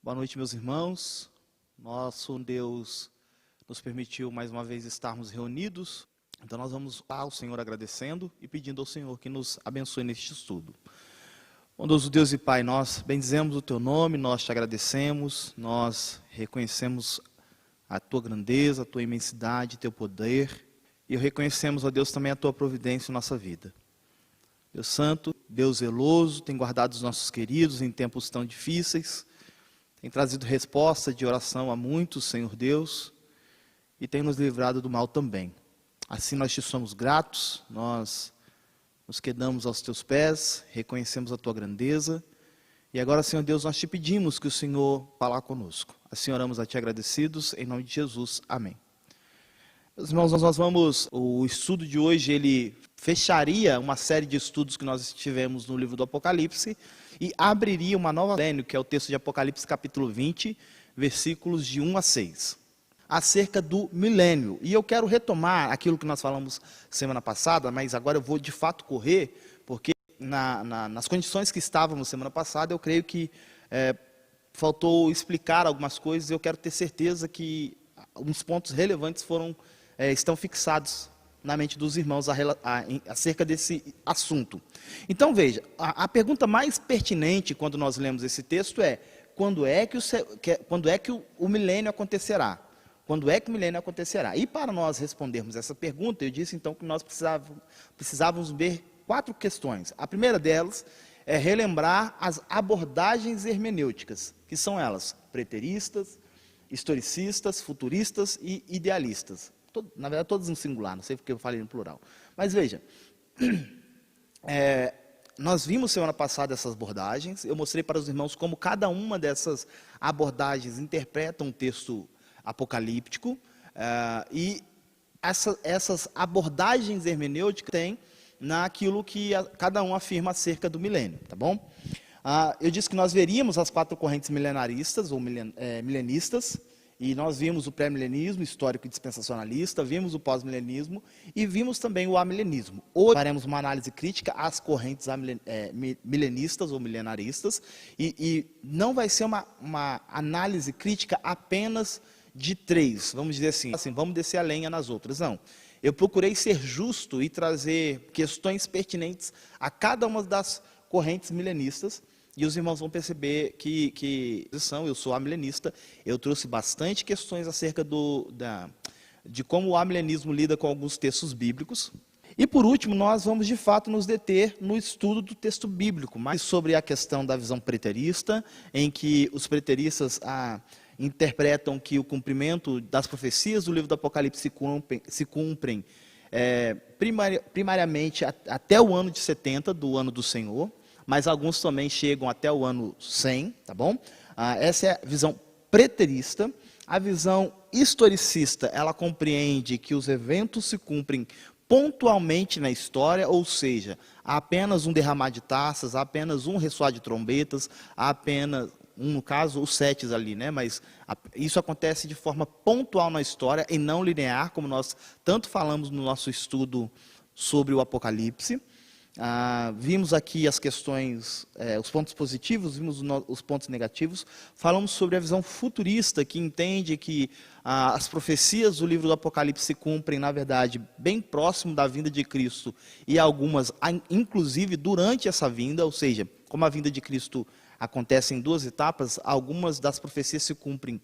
Boa noite, meus irmãos. Nosso Deus nos permitiu mais uma vez estarmos reunidos. Então nós vamos ao Senhor agradecendo e pedindo ao Senhor que nos abençoe neste estudo. Bondoso Deus e Pai, nós bendizemos o Teu nome, nós te agradecemos, nós reconhecemos a Tua grandeza, a Tua imensidade, Teu poder. E reconhecemos, ó Deus, também a Tua providência em nossa vida. Deus Santo, Deus zeloso, tem guardado os nossos queridos em tempos tão difíceis. Tem trazido resposta de oração a muitos, Senhor Deus, e tem nos livrado do mal também. Assim nós te somos gratos, nós nos quedamos aos teus pés, reconhecemos a tua grandeza. E agora, Senhor Deus, nós te pedimos que o Senhor fale conosco. Assim oramos a ti agradecidos, em nome de Jesus. Amém. Meus irmãos, o estudo de hoje, ele fecharia uma série de estudos que nós tivemos no livro do Apocalipse e abriria uma nova milênio, que é o texto de Apocalipse capítulo 20, versículos de 1 a 6, acerca do milênio. E eu quero retomar aquilo que nós falamos semana passada, mas agora eu vou de fato correr, porque nas condições que estávamos semana passada, eu creio que faltou explicar algumas coisas, e eu quero ter certeza que alguns pontos relevantes estão fixados na mente dos irmãos acerca desse assunto. Então veja, a pergunta mais pertinente quando nós lemos esse texto é: quando é que o milênio acontecerá? Quando é que o milênio acontecerá? E para nós respondermos essa pergunta, eu disse então que nós precisávamos ver 4 questões. A primeira delas é relembrar as abordagens hermenêuticas, que são elas: preteristas, historicistas, futuristas e idealistas. Na verdade, todos em singular, não sei porque eu falei no plural. Mas veja, nós vimos semana passada essas abordagens, eu mostrei para os irmãos como cada uma dessas abordagens interpreta um texto apocalíptico, e essas abordagens hermenêuticas têm naquilo que cada um afirma acerca do milênio, tá bom? Eu disse que nós veríamos as 4 correntes milenaristas ou milenistas, e nós vimos o pré-milenismo, histórico e dispensacionalista, vimos o pós-milenismo e vimos também o amilenismo. Hoje faremos uma análise crítica às correntes milenistas ou milenaristas, e não vai ser uma análise crítica apenas de 3, vamos dizer assim, vamos descer a lenha nas outras, não. Eu procurei ser justo e trazer questões pertinentes a cada uma das correntes milenistas. E os irmãos vão perceber que eu sou amilenista, eu trouxe bastante questões acerca de como o amilenismo lida com alguns textos bíblicos. E por último, nós vamos de fato nos deter no estudo do texto bíblico, mais sobre a questão da visão preterista, em que os preteristas interpretam que o cumprimento das profecias do livro do Apocalipse se cumprem primariamente até o ano de 70 do ano do Senhor, mas alguns também chegam até o ano 100, tá bom? Essa é a visão preterista. A visão historicista, ela compreende que os eventos se cumprem pontualmente na história, ou seja, há apenas um derramar de taças, há apenas um ressoar de trombetas, há apenas, no caso, os 7 ali, né? Mas isso acontece de forma pontual na história e não linear, como nós tanto falamos no nosso estudo sobre o Apocalipse. Vimos aqui as questões, os pontos positivos, vimos os pontos negativos. Falamos sobre a visão futurista, que entende que as profecias do livro do Apocalipse se cumprem, na verdade, bem próximo da vinda de Cristo, e algumas, inclusive, durante essa vinda, ou seja, como a vinda de Cristo acontece em 2 etapas, algumas das profecias se cumprem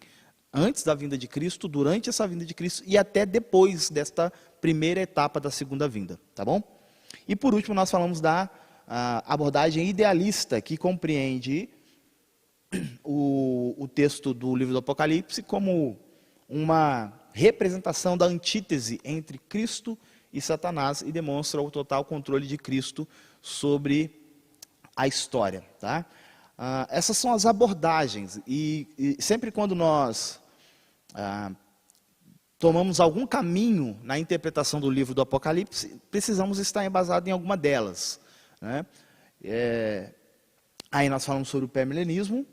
antes da vinda de Cristo, durante essa vinda de Cristo e até depois desta primeira etapa da segunda vinda, tá bom? E por último, nós falamos da abordagem idealista, que compreende o texto do livro do Apocalipse como uma representação da antítese entre Cristo e Satanás, e demonstra o total controle de Cristo sobre a história. Tá? Essas são as abordagens, e sempre quando nós tomamos algum caminho na interpretação do livro do Apocalipse, precisamos estar embasados em alguma delas, né? Aí nós falamos sobre o pré-milenismo,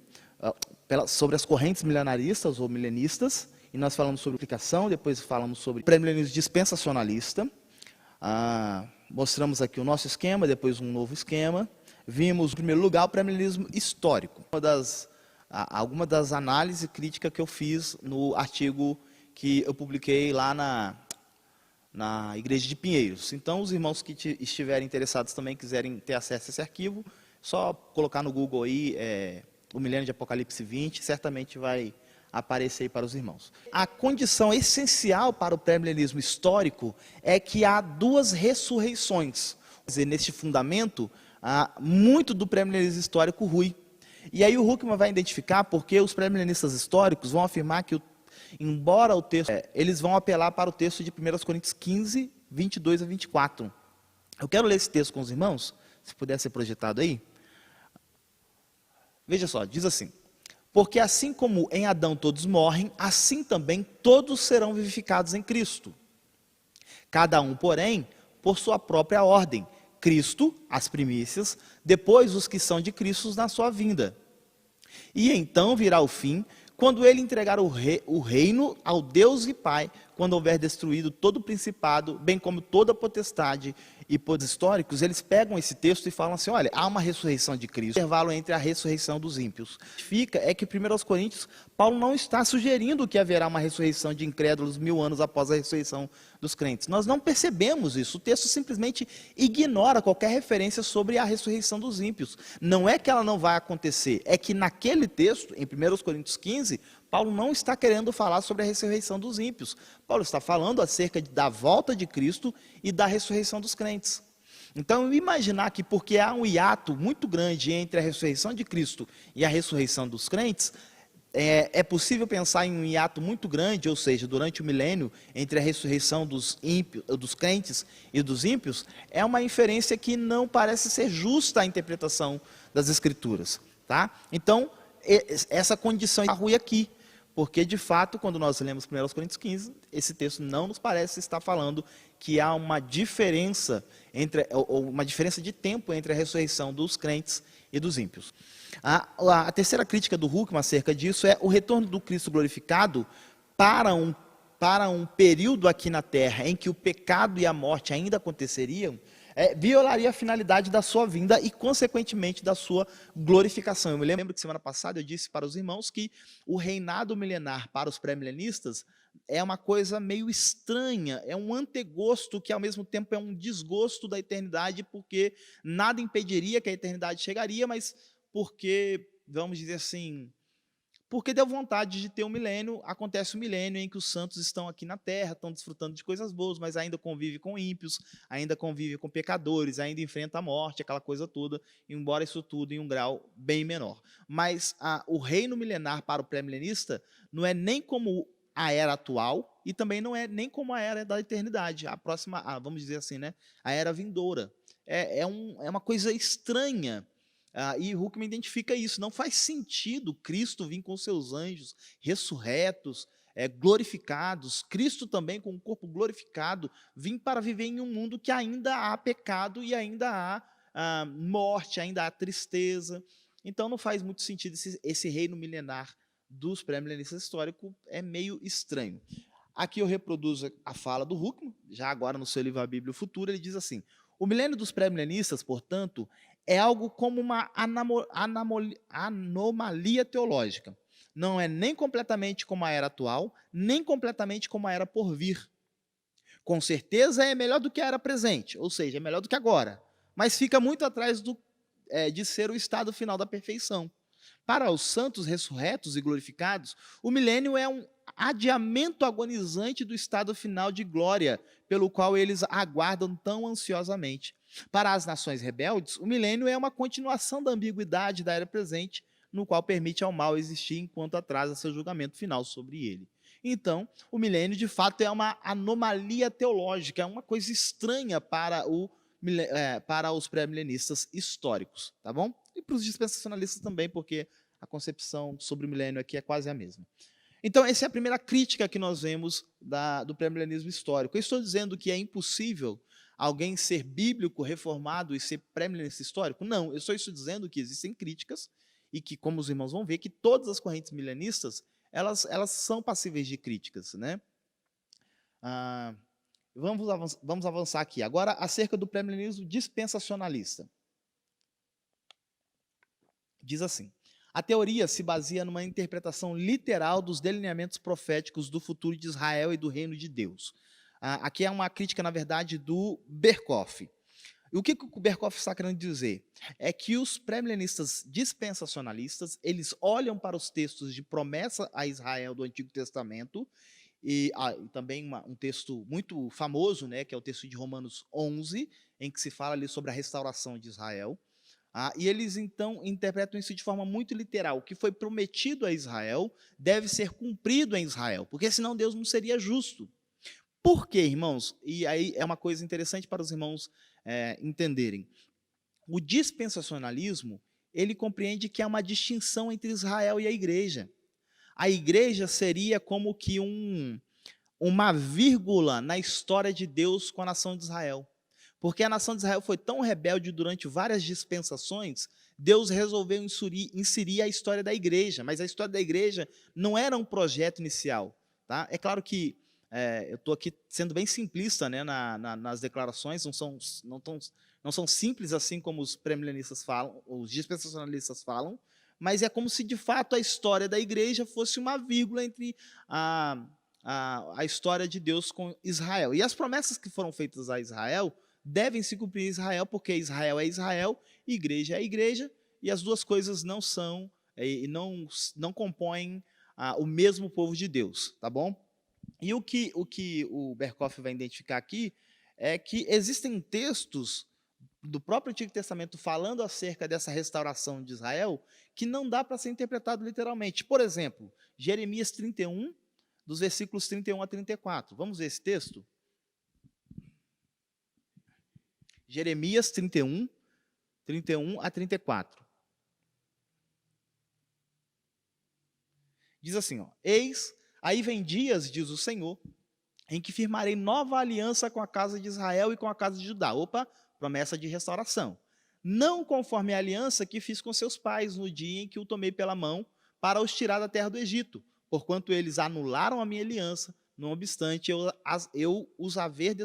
sobre as correntes milenaristas ou milenistas, e nós falamos sobre aplicação, depois falamos sobre o pré-milenismo dispensacionalista. Mostramos aqui o nosso esquema, depois um novo esquema. Vimos, em primeiro lugar, o pré-milenismo histórico. Uma das alguma das análises críticas que eu fiz no artigo que eu publiquei lá na Igreja de Pinheiros. Então, os irmãos que estiverem interessados também, quiserem ter acesso a esse arquivo, só colocar no Google aí, o Milênio de Apocalipse 20, certamente vai aparecer aí para os irmãos. A condição essencial para o pré-milenismo histórico é que há duas ressurreições. Quer dizer, neste fundamento, muito do pré-milenismo histórico rui. E aí o Huckman vai identificar porque os pré-milenistas históricos vão afirmar que, embora o texto, eles vão apelar para o texto de 1 Coríntios 15, 22 a 24. Eu quero ler esse texto com os irmãos, se puder ser projetado aí. Veja só, diz assim: porque assim como em Adão todos morrem, assim também todos serão vivificados em Cristo. Cada um, porém, por sua própria ordem. Cristo, as primícias, depois os que são de Cristo na sua vinda. E então virá o fim, quando ele entregar o reino ao Deus e Pai, quando houver destruído todo o principado, bem como toda a potestade e poderes históricos, eles pegam esse texto e falam assim: olha, há uma ressurreição de Cristo, intervalo entre a ressurreição dos ímpios. Fica é que 1 Coríntios, Paulo não está sugerindo que haverá uma ressurreição de incrédulos 1000 anos após a ressurreição dos crentes. Nós não percebemos isso. O texto simplesmente ignora qualquer referência sobre a ressurreição dos ímpios. Não é que ela não vai acontecer, é que naquele texto, em 1 Coríntios 15, Paulo não está querendo falar sobre a ressurreição dos ímpios. Paulo está falando acerca da volta de Cristo e da ressurreição dos crentes. Então, imaginar que porque há um hiato muito grande entre a ressurreição de Cristo e a ressurreição dos crentes, é possível pensar em um hiato muito grande, ou seja, durante o milênio, entre a ressurreição dos crentes e dos ímpios, é uma inferência que não parece ser justa à interpretação das Escrituras. Tá? Então, essa condição está ruim aqui. Porque, de fato, quando nós lemos 1 Coríntios 15, esse texto não nos parece estar falando que há uma diferença, uma diferença de tempo entre a ressurreição dos crentes e dos ímpios. A terceira crítica do Huckman acerca disso é o retorno do Cristo glorificado para um período aqui na Terra em que o pecado e a morte ainda aconteceriam, violaria a finalidade da sua vinda e, consequentemente, da sua glorificação. Eu me lembro que semana passada eu disse para os irmãos que o reinado milenar para os pré-milenistas é uma coisa meio estranha, é um antegosto que ao mesmo tempo é um desgosto da eternidade, porque nada impediria que a eternidade chegaria, mas porque, vamos dizer assim, porque deu vontade de ter um milênio, acontece um milênio em que os santos estão aqui na terra, estão desfrutando de coisas boas, mas ainda convive com ímpios, ainda convive com pecadores, ainda enfrenta a morte, aquela coisa toda, embora isso tudo em um grau bem menor. Mas o reino milenar para o pré-milenista não é nem como a era atual e também não é nem como a era da eternidade, a próxima, vamos dizer assim, né, a era vindoura. É uma coisa estranha. E Huckman identifica isso. Não faz sentido Cristo vir com seus anjos ressurretos, glorificados, Cristo também com o corpo glorificado, vir para viver em um mundo que ainda há pecado e ainda há morte, ainda há tristeza. Então não faz muito sentido esse reino milenar dos pré-milenistas históricos, é meio estranho. Aqui eu reproduzo a fala do Huckman, já agora no seu livro A Bíblia e o Futuro, ele diz assim: o milênio dos pré-milenistas, portanto, é algo como uma anomalia teológica. Não é nem completamente como a era atual, nem completamente como a era por vir. Com certeza é melhor do que a era presente, ou seja, é melhor do que agora, mas fica muito atrás de ser o estado final da perfeição. Para os santos ressurretos e glorificados, o milênio é um adiamento agonizante do estado final de glória, pelo qual eles aguardam tão ansiosamente. Para as nações rebeldes, o milênio é uma continuação da ambiguidade da era presente, no qual permite ao mal existir enquanto atrasa seu julgamento final sobre ele. Então, o milênio, de fato, é uma anomalia teológica, é uma coisa estranha para os pré-milenistas históricos, tá bom? E para os dispensacionalistas também, porque a concepção sobre o milênio aqui é quase a mesma. Então, essa é a primeira crítica que nós vemos do pré-milenismo histórico. Eu estou dizendo que é impossível alguém ser bíblico, reformado e ser pré-milenista histórico? Não, eu só estou dizendo que existem críticas e que, como os irmãos vão ver, que todas as correntes milenistas, elas são passíveis de críticas, né? Vamos avançar aqui. Agora, acerca do pré-milenismo dispensacionalista. Diz assim: A teoria se baseia numa interpretação literal dos delineamentos proféticos do futuro de Israel e do reino de Deus. Aqui é uma crítica, na verdade, do Berkoff. E o que o Berkoff está querendo dizer? É que os pré-milenistas dispensacionalistas, eles olham para os textos de promessa a Israel do Antigo Testamento, e também um texto muito famoso, né, que é o texto de Romanos 11, em que se fala ali sobre a restauração de Israel. E eles, então, interpretam isso de forma muito literal. O que foi prometido a Israel deve ser cumprido em Israel, porque senão Deus não seria justo. Por quê, irmãos? E aí é uma coisa interessante para os irmãos entenderem. O dispensacionalismo, ele compreende que há uma distinção entre Israel e a igreja. A igreja seria como que uma vírgula na história de Deus com a nação de Israel. Porque a nação de Israel foi tão rebelde durante várias dispensações, Deus resolveu inserir a história da igreja, mas a história da igreja não era um projeto inicial. Tá? É claro que eu estou aqui sendo bem simplista, né, nas declarações, não são simples assim como os pré-milenistas falam, os dispensacionalistas falam, mas é como se de fato a história da igreja fosse uma vírgula entre a história de Deus com Israel. E as promessas que foram feitas a Israel devem se cumprir em Israel, porque Israel é Israel, igreja é igreja, e as duas coisas não são e não compõem o mesmo povo de Deus, tá bom? E o que o Berkoff vai identificar aqui é que existem textos do próprio Antigo Testamento falando acerca dessa restauração de Israel que não dá para ser interpretado literalmente. Por exemplo, Jeremias 31, dos versículos 31 a 34. Vamos ver esse texto? Jeremias 31, 31 a 34. Diz assim, eis, aí vem dias, diz o Senhor, em que firmarei nova aliança com a casa de Israel e com a casa de Judá. Opa, promessa de restauração. Não conforme a aliança que fiz com seus pais no dia em que o tomei pela mão para os tirar da terra do Egito, porquanto eles anularam a minha aliança, não obstante eu os haver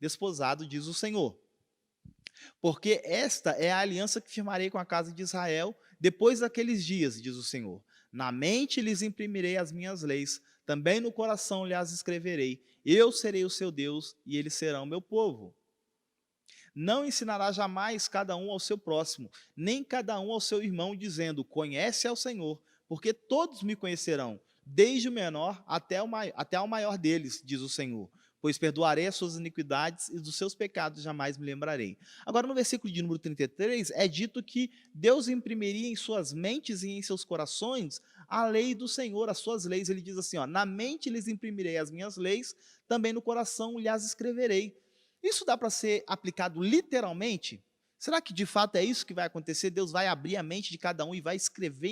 desposado, diz o Senhor. Porque esta é a aliança que firmarei com a casa de Israel depois daqueles dias, diz o Senhor. Na mente lhes imprimirei as minhas leis, também no coração lhes escreverei. Eu serei o seu Deus e eles serão meu povo. Não ensinará jamais cada um ao seu próximo, nem cada um ao seu irmão, dizendo, conhece ao Senhor, porque todos me conhecerão, desde o menor até o maior deles, diz o Senhor. Pois perdoarei as suas iniquidades e dos seus pecados jamais me lembrarei. Agora, no versículo de número 33, é dito que Deus imprimiria em suas mentes e em seus corações a lei do Senhor, as suas leis. Ele diz assim, na mente lhes imprimirei as minhas leis, também no coração lhes escreverei. Isso dá para ser aplicado literalmente? Será que de fato é isso que vai acontecer? Deus vai abrir a mente de cada um e vai escrever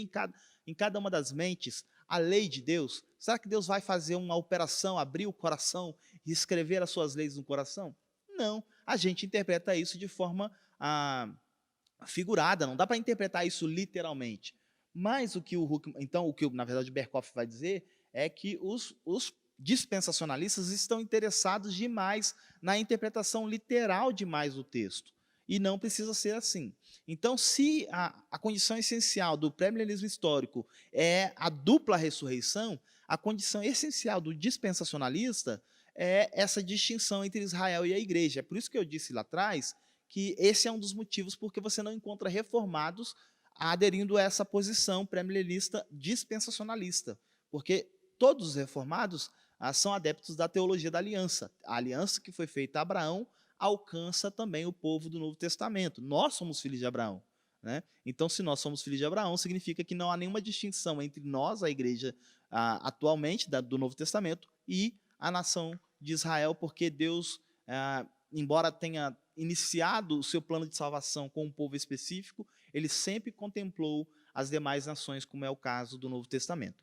em cada uma das mentes a lei de Deus? Será que Deus vai fazer uma operação, abrir o coração e escrever as suas leis no coração? Não, a gente interpreta isso de forma figurada, não dá para interpretar isso literalmente. Mas o que na verdade o Berkoff vai dizer é que os dispensacionalistas estão interessados demais na interpretação literal demais do texto. E não precisa ser assim. Então, se a condição essencial do pré-milenismo histórico é a dupla ressurreição, a condição essencial do dispensacionalista é essa distinção entre Israel e a igreja. É por isso que eu disse lá atrás que esse é um dos motivos porque você não encontra reformados aderindo a essa posição pré-milenista dispensacionalista. Porque todos os reformados são adeptos da teologia da aliança. A aliança que foi feita a Abraão alcança também o povo do Novo Testamento. Nós somos filhos de Abraão. Né? Então, se nós somos filhos de Abraão, significa que não há nenhuma distinção entre nós, a igreja atualmente do Novo Testamento, e a nação de Israel, porque Deus, embora tenha iniciado o seu plano de salvação com um povo específico, ele sempre contemplou as demais nações, como é o caso do Novo Testamento.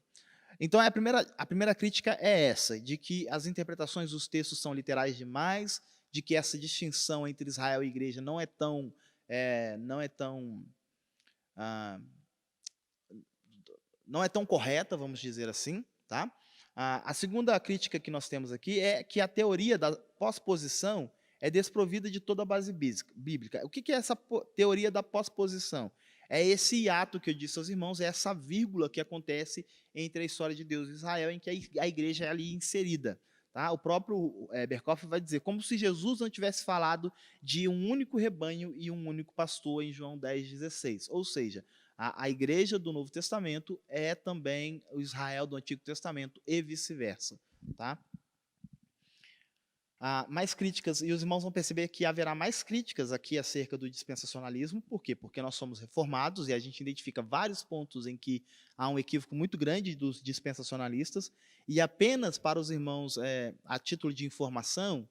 Então, a primeira crítica é essa, de que as interpretações dos textos são literais demais, de que essa distinção entre Israel e igreja não é tão correta, vamos dizer assim. Tá? A segunda crítica que nós temos aqui é que a teoria da pós-posição é desprovida de toda a base bíblica. O que é essa teoria da pós-posição? É esse hiato que eu disse aos irmãos, é essa vírgula que acontece entre a história de Deus e Israel, em que a igreja é ali inserida. Tá? O próprio Berkoff vai dizer, como se Jesus não tivesse falado de um único rebanho e um único pastor em João 10,16. Ou seja, a igreja do Novo Testamento é também o Israel do Antigo Testamento e vice-versa. Tá? Mais críticas, e os irmãos vão perceber que haverá mais críticas aqui acerca do dispensacionalismo. Por quê? Porque nós somos reformados e a gente identifica vários pontos em que há um equívoco muito grande dos dispensacionalistas, e apenas para os irmãos, a título de informação,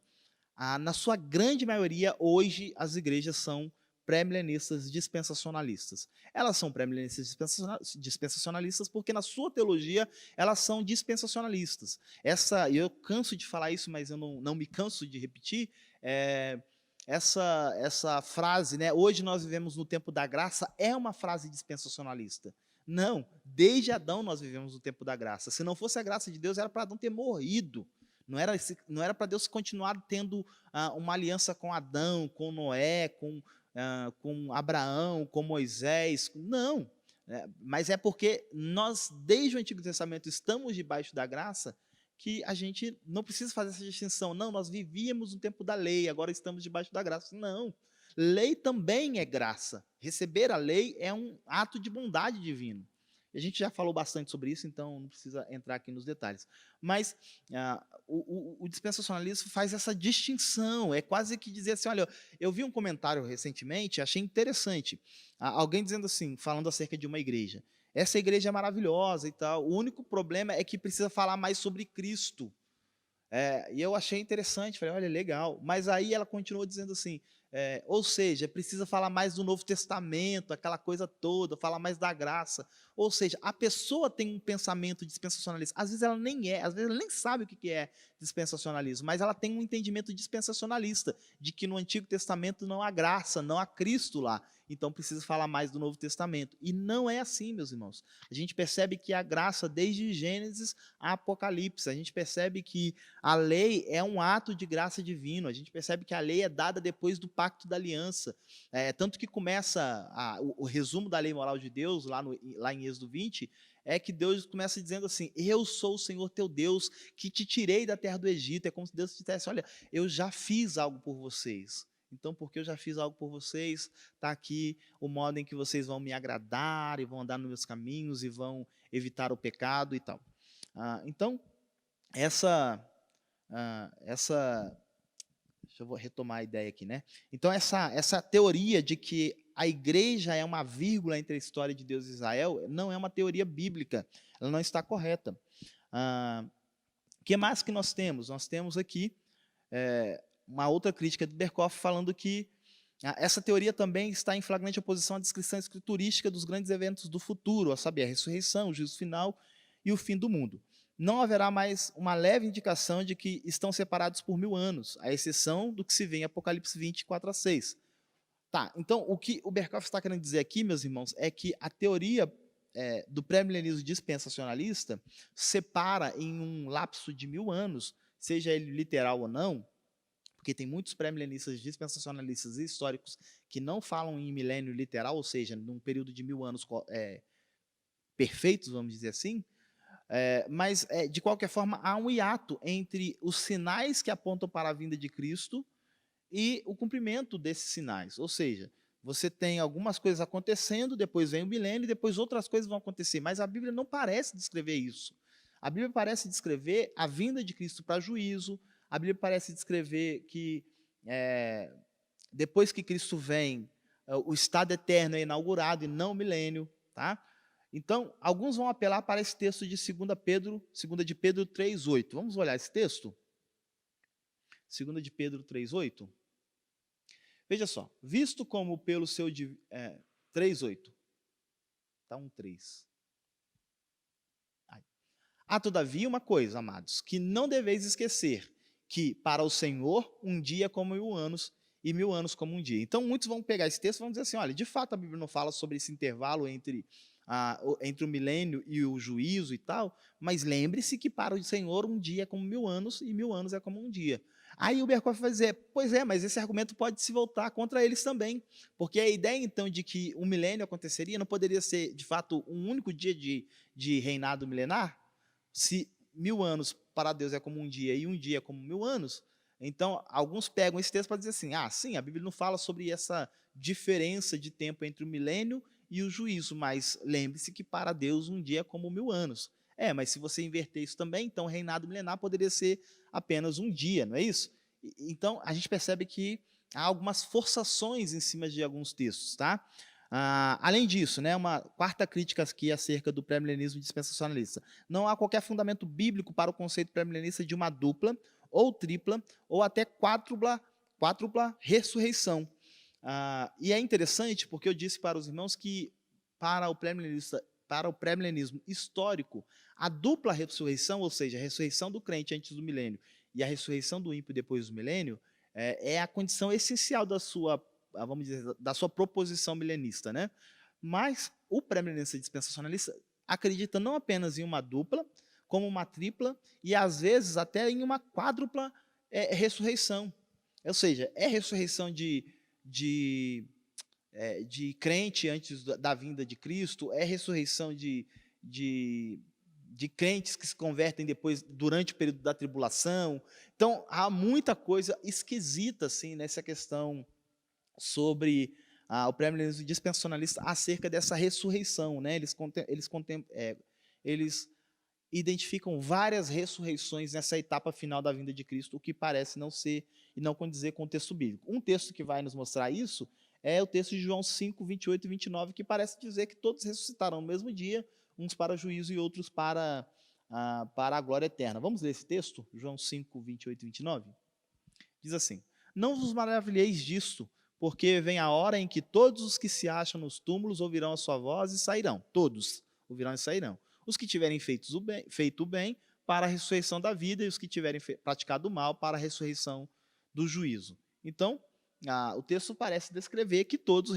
na sua grande maioria, hoje, as igrejas são pré-milenistas dispensacionalistas. Elas são pré-milenistas dispensacionalistas porque, na sua teologia, elas são dispensacionalistas. Eu canso de falar isso, mas eu não me canso de repetir, essa frase, né, hoje nós vivemos no tempo da graça, é uma frase dispensacionalista. Não, desde Adão nós vivemos no tempo da graça. Se não fosse a graça de Deus, era para Adão ter morrido. Não era para Deus continuar tendo uma aliança com Adão, com Noé, com Abraão, com Moisés. Não. Mas é porque nós, desde o Antigo Testamento, estamos debaixo da graça, que a gente não precisa fazer essa distinção. Não, nós vivíamos no tempo da lei, agora estamos debaixo da graça. Não. Lei também é graça. Receber a lei é um ato de bondade divina. A gente já falou bastante sobre isso, então não precisa entrar aqui nos detalhes. Mas o dispensacionalismo faz essa distinção, é quase que dizer assim, olha, eu vi um comentário recentemente, achei interessante, alguém dizendo assim, falando acerca de uma igreja, essa igreja é maravilhosa e tal, o único problema é que precisa falar mais sobre Cristo. E eu achei interessante, falei, olha, legal, mas aí ela continuou dizendo assim, ou seja, precisa falar mais do Novo Testamento, aquela coisa toda, falar mais da graça. Ou seja, a pessoa tem um pensamento dispensacionalista. Às vezes ela às vezes ela nem sabe o que é dispensacionalismo, mas ela tem um entendimento dispensacionalista, de que no Antigo Testamento não há graça, não há Cristo lá. Então precisa falar mais do Novo Testamento. E não é assim, meus irmãos. A gente percebe que a graça, desde Gênesis a Apocalipse, a gente percebe que a lei é um ato de graça divino, a gente percebe que a lei é dada depois do pacto da aliança. Tanto que começa o resumo da lei moral de Deus, lá em Êxodo 20, é que Deus começa dizendo assim, eu sou o Senhor teu Deus, que te tirei da terra do Egito. É como se Deus dissesse, olha, eu já fiz algo por vocês. Então, porque eu já fiz algo por vocês, está aqui o modo em que vocês vão me agradar, e vão andar nos meus caminhos, e vão evitar o pecado e tal. Então, essa deixa eu retomar a ideia aqui, né? Então, essa teoria de que a igreja é uma vírgula entre a história de Deus e Israel não é uma teoria bíblica, ela não está correta. O que mais que nós temos? Nós temos aqui uma outra crítica de Berkoff falando que essa teoria também está em flagrante oposição à descrição escriturística dos grandes eventos do futuro, a saber, a ressurreição, o juízo final e o fim do mundo. Não haverá mais uma leve indicação de que estão separados por 1000 anos, à exceção do que se vê em Apocalipse 20, 4-6. Tá, então o que o Berkoff está querendo dizer aqui, meus irmãos, é que a teoria do pré-milenismo dispensacionalista separa em um lapso de 1000 anos, seja ele literal ou não, porque tem muitos pré-milenistas dispensacionalistas e históricos que não falam em milênio literal, ou seja, num período de 1000 anos perfeitos, vamos dizer assim, mas, de qualquer forma, há um hiato entre os sinais que apontam para a vinda de Cristo e o cumprimento desses sinais. Ou seja, você tem algumas coisas acontecendo, depois vem o milênio, e depois outras coisas vão acontecer, mas a Bíblia não parece descrever isso. A Bíblia parece descrever a vinda de Cristo para juízo, a Bíblia parece descrever que, depois que Cristo vem, o estado eterno é inaugurado e não o milênio. Tá? Então, alguns vão apelar para esse texto de 2 de Pedro 3,8. Vamos olhar esse texto? 2 de Pedro 3,8. Veja só, visto como pelo seu... 3,8. Está 1,3. Há, todavia, uma coisa, amados, que não deveis esquecer, que para o Senhor um dia é como 1000 anos, e 1000 anos como um dia. Então, muitos vão pegar esse texto e vão dizer assim, olha, de fato a Bíblia não fala sobre esse intervalo entre o milênio e o juízo e tal, mas lembre-se que para o Senhor um dia é como 1000 anos, e 1000 anos é como um dia. Aí o Berkoff vai dizer, pois é, mas esse argumento pode se voltar contra eles também, porque a ideia então de que um milênio aconteceria não poderia ser, de fato, um único dia de reinado milenar? Se 1000 anos para Deus é como um dia e um dia é como 1000 anos, então alguns pegam esse texto para dizer assim, sim, a Bíblia não fala sobre essa diferença de tempo entre o milênio e o juízo, mas lembre-se que para Deus um dia é como 1000 anos. Mas se você inverter isso também, então o reinado milenar poderia ser apenas um dia, não é isso? Então a gente percebe que há algumas forçações em cima de alguns textos, tá? Além disso, né, uma quarta crítica aqui acerca do pré-milenismo dispensacionalista. Não há qualquer fundamento bíblico para o conceito pré-milenista de uma dupla, ou tripla, ou até quádrupla ressurreição. E é interessante porque eu disse para os irmãos que para o pré-milenismo histórico, a dupla ressurreição, ou seja, a ressurreição do crente antes do milênio e a ressurreição do ímpio depois do milênio, é a condição essencial da sua, vamos dizer, da sua proposição milenista, né? Mas o pré-milenista dispensacionalista acredita não apenas em uma dupla, como uma tripla e às vezes até em uma quádrupla ressurreição. Ou seja, é ressurreição de crente antes da vinda de Cristo, é ressurreição de crentes que se convertem depois, durante o período da tribulação. Então, há muita coisa esquisita assim, nessa questão sobre o pré-milenismo dispensacionalista acerca dessa ressurreição. Né? Eles identificam várias ressurreições nessa etapa final da vinda de Cristo, o que parece não ser e não condizer com o texto bíblico. Um texto que vai nos mostrar isso é o texto de João 5, 28 e 29, que parece dizer que todos ressuscitarão no mesmo dia, uns para juízo e outros para a glória eterna. Vamos ler esse texto? João 5, 28 e 29? Diz assim, não vos maravilheis disto, porque vem a hora em que todos os que se acham nos túmulos ouvirão a sua voz e sairão. Todos ouvirão e sairão. Os que tiverem feito o bem para a ressurreição da vida e os que tiverem praticado o mal para a ressurreição do juízo. Então, o texto parece descrever que todos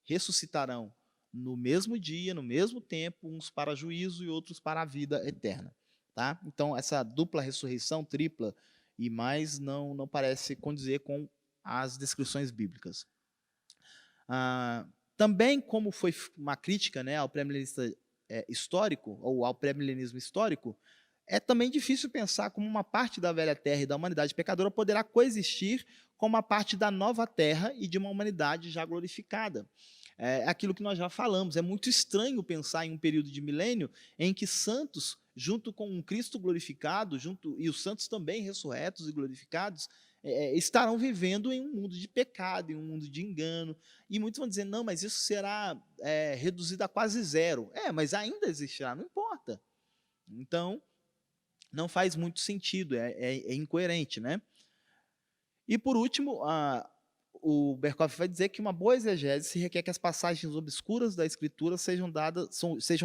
ressuscitarão no mesmo dia, no mesmo tempo, uns para juízo e outros para a vida eterna. Tá? Então, essa dupla ressurreição, tripla e mais, não parece condizer com as descrições bíblicas. Também, como foi uma crítica, né, ao pré-milenista histórico, ou ao pré-milenismo histórico, é também difícil pensar como uma parte da velha terra e da humanidade pecadora poderá coexistir com uma parte da nova terra e de uma humanidade já glorificada. É aquilo que nós já falamos, é muito estranho pensar em um período de milênio em que santos, junto com um Cristo glorificado, e os santos também ressurretos e glorificados, estarão vivendo em um mundo de pecado, em um mundo de engano. E muitos vão dizer, não, mas isso será reduzido a quase zero. Mas ainda existirá, não importa. Então, não faz muito sentido, é incoerente, né? E por último, o Berkoff vai dizer que uma boa exegese requer que as passagens obscuras da Escritura sejam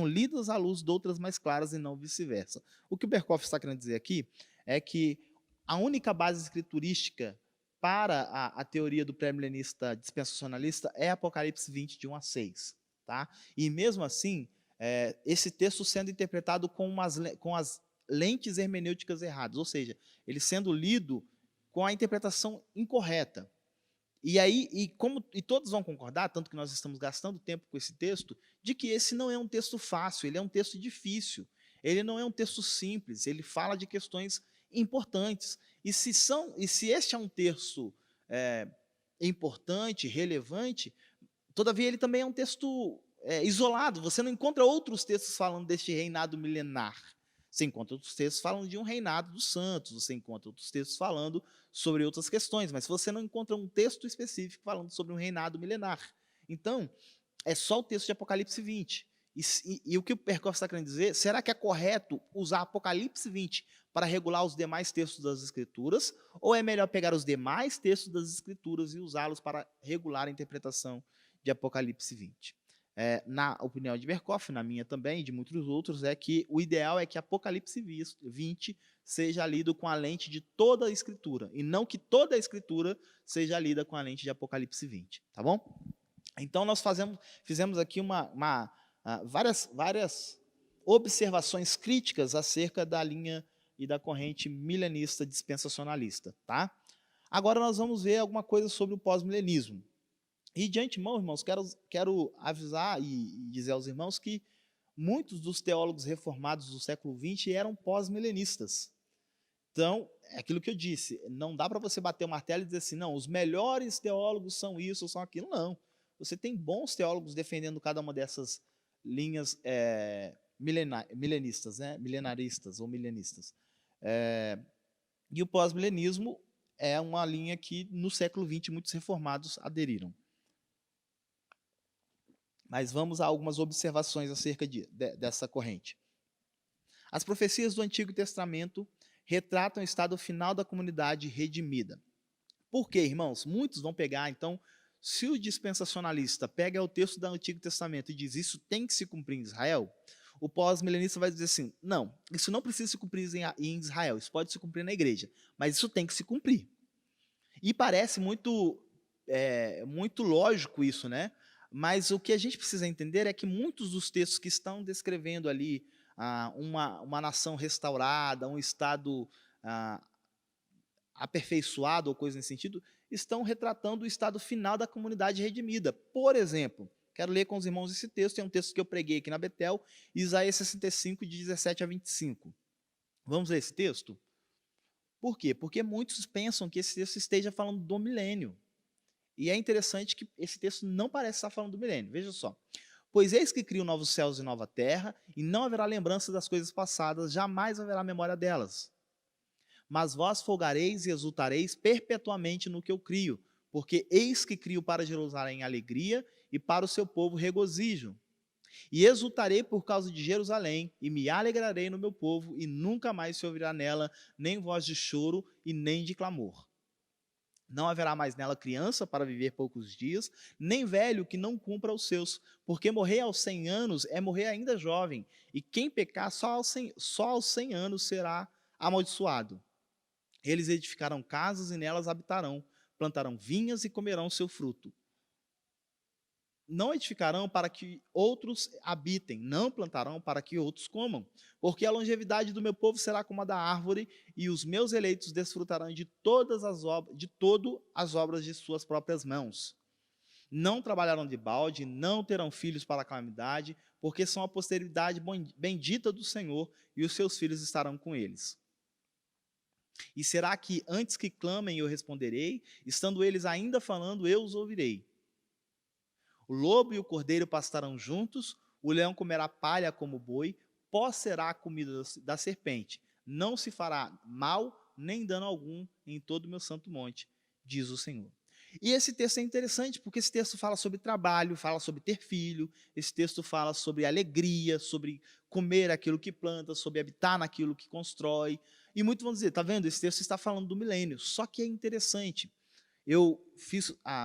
lidas à luz de outras mais claras e não vice-versa. O que o Berkoff está querendo dizer aqui é que a única base escriturística para a teoria do pré-milenista dispensacionalista é Apocalipse 20, de 1 a 6. Tá? E mesmo assim, esse texto sendo interpretado com as lentes hermenêuticas erradas, ou seja, ele sendo lido com a interpretação incorreta. E todos vão concordar, tanto que nós estamos gastando tempo com esse texto, de que esse não é um texto fácil, ele é um texto difícil, ele não é um texto simples, ele fala de questões importantes. E se este é um texto importante, relevante, todavia ele também é um texto isolado, você não encontra outros textos falando deste reinado milenar. Você encontra outros textos falando de um reinado dos santos, você encontra outros textos falando sobre outras questões, mas você não encontra um texto específico falando sobre um reinado milenar. Então, é só o texto de Apocalipse 20. E o que o Berkoff está querendo dizer, será que é correto usar Apocalipse 20 para regular os demais textos das Escrituras, ou é melhor pegar os demais textos das Escrituras e usá-los para regular a interpretação de Apocalipse 20? Na opinião de Berkoff, na minha também, e de muitos outros, é que o ideal é que Apocalipse 20 seja lido com a lente de toda a Escritura, e não que toda a Escritura seja lida com a lente de Apocalipse 20, tá bom? Então, nós fizemos aqui várias observações críticas acerca da linha e da corrente milenista dispensacionalista, tá? Agora nós vamos ver alguma coisa sobre o pós-milenismo. E de antemão, irmãos, quero avisar e dizer aos irmãos que muitos dos teólogos reformados do século XX eram pós-milenistas. Então, é aquilo que eu disse, não dá para você bater o martelo e dizer assim, não, os melhores teólogos são isso, são aquilo, não. Você tem bons teólogos defendendo cada uma dessas linhas milenistas, né? Milenaristas ou milenistas. E o pós-milenismo é uma linha que no século XX muitos reformados aderiram. Mas vamos a algumas observações acerca dessa corrente. As profecias do Antigo Testamento retratam o estado final da comunidade redimida. Por quê, irmãos? Muitos vão pegar, então, se o dispensacionalista pega o texto do Antigo Testamento e diz isso tem que se cumprir em Israel, o pós-milenista vai dizer assim, não, isso não precisa se cumprir em Israel, isso pode se cumprir na igreja, mas isso tem que se cumprir. E parece muito lógico isso, né? Mas o que a gente precisa entender é que muitos dos textos que estão descrevendo ali uma nação restaurada, um estado aperfeiçoado ou coisa nesse sentido, estão retratando o estado final da comunidade redimida. Por exemplo, quero ler com os irmãos esse texto, é um texto que eu preguei aqui na Betel, Isaías 65, de 17 a 25. Vamos ler esse texto? Por quê? Porque muitos pensam que esse texto esteja falando do milênio. E é interessante que esse texto não parece estar falando do milênio. Veja só. Pois eis que crio novos céus e nova terra, e não haverá lembrança das coisas passadas, jamais haverá memória delas. Mas vós folgareis e exultareis perpetuamente no que eu crio, porque eis que crio para Jerusalém alegria, e para o seu povo regozijo. E exultarei por causa de Jerusalém, e me alegrarei no meu povo, e nunca mais se ouvirá nela nem voz de choro e nem de clamor. Não haverá mais nela criança para viver poucos dias, nem velho que não cumpra os seus, porque morrer aos 100 anos é morrer ainda jovem, e quem pecar só aos 100 anos será amaldiçoado. Eles edificarão casas e nelas habitarão, plantarão vinhas e comerão seu fruto. Não edificarão para que outros habitem, não plantarão para que outros comam, porque a longevidade do meu povo será como a da árvore, e os meus eleitos desfrutarão de todas as obras de suas próprias mãos. Não trabalharão de balde, não terão filhos para a calamidade, porque são a posteridade bendita do Senhor, e os seus filhos estarão com eles. E será que antes que clamem eu responderei, estando eles ainda falando, eu os ouvirei? O lobo e o cordeiro pastarão juntos, o leão comerá palha como boi, pó será a comida da serpente. Não se fará mal nem dano algum em todo o meu santo monte, diz o Senhor. E esse texto é interessante, porque esse texto fala sobre trabalho, fala sobre ter filho, esse texto fala sobre alegria, sobre comer aquilo que planta, sobre habitar naquilo que constrói. E muitos vão dizer, está vendo, esse texto está falando do milênio. Só que é interessante. Eu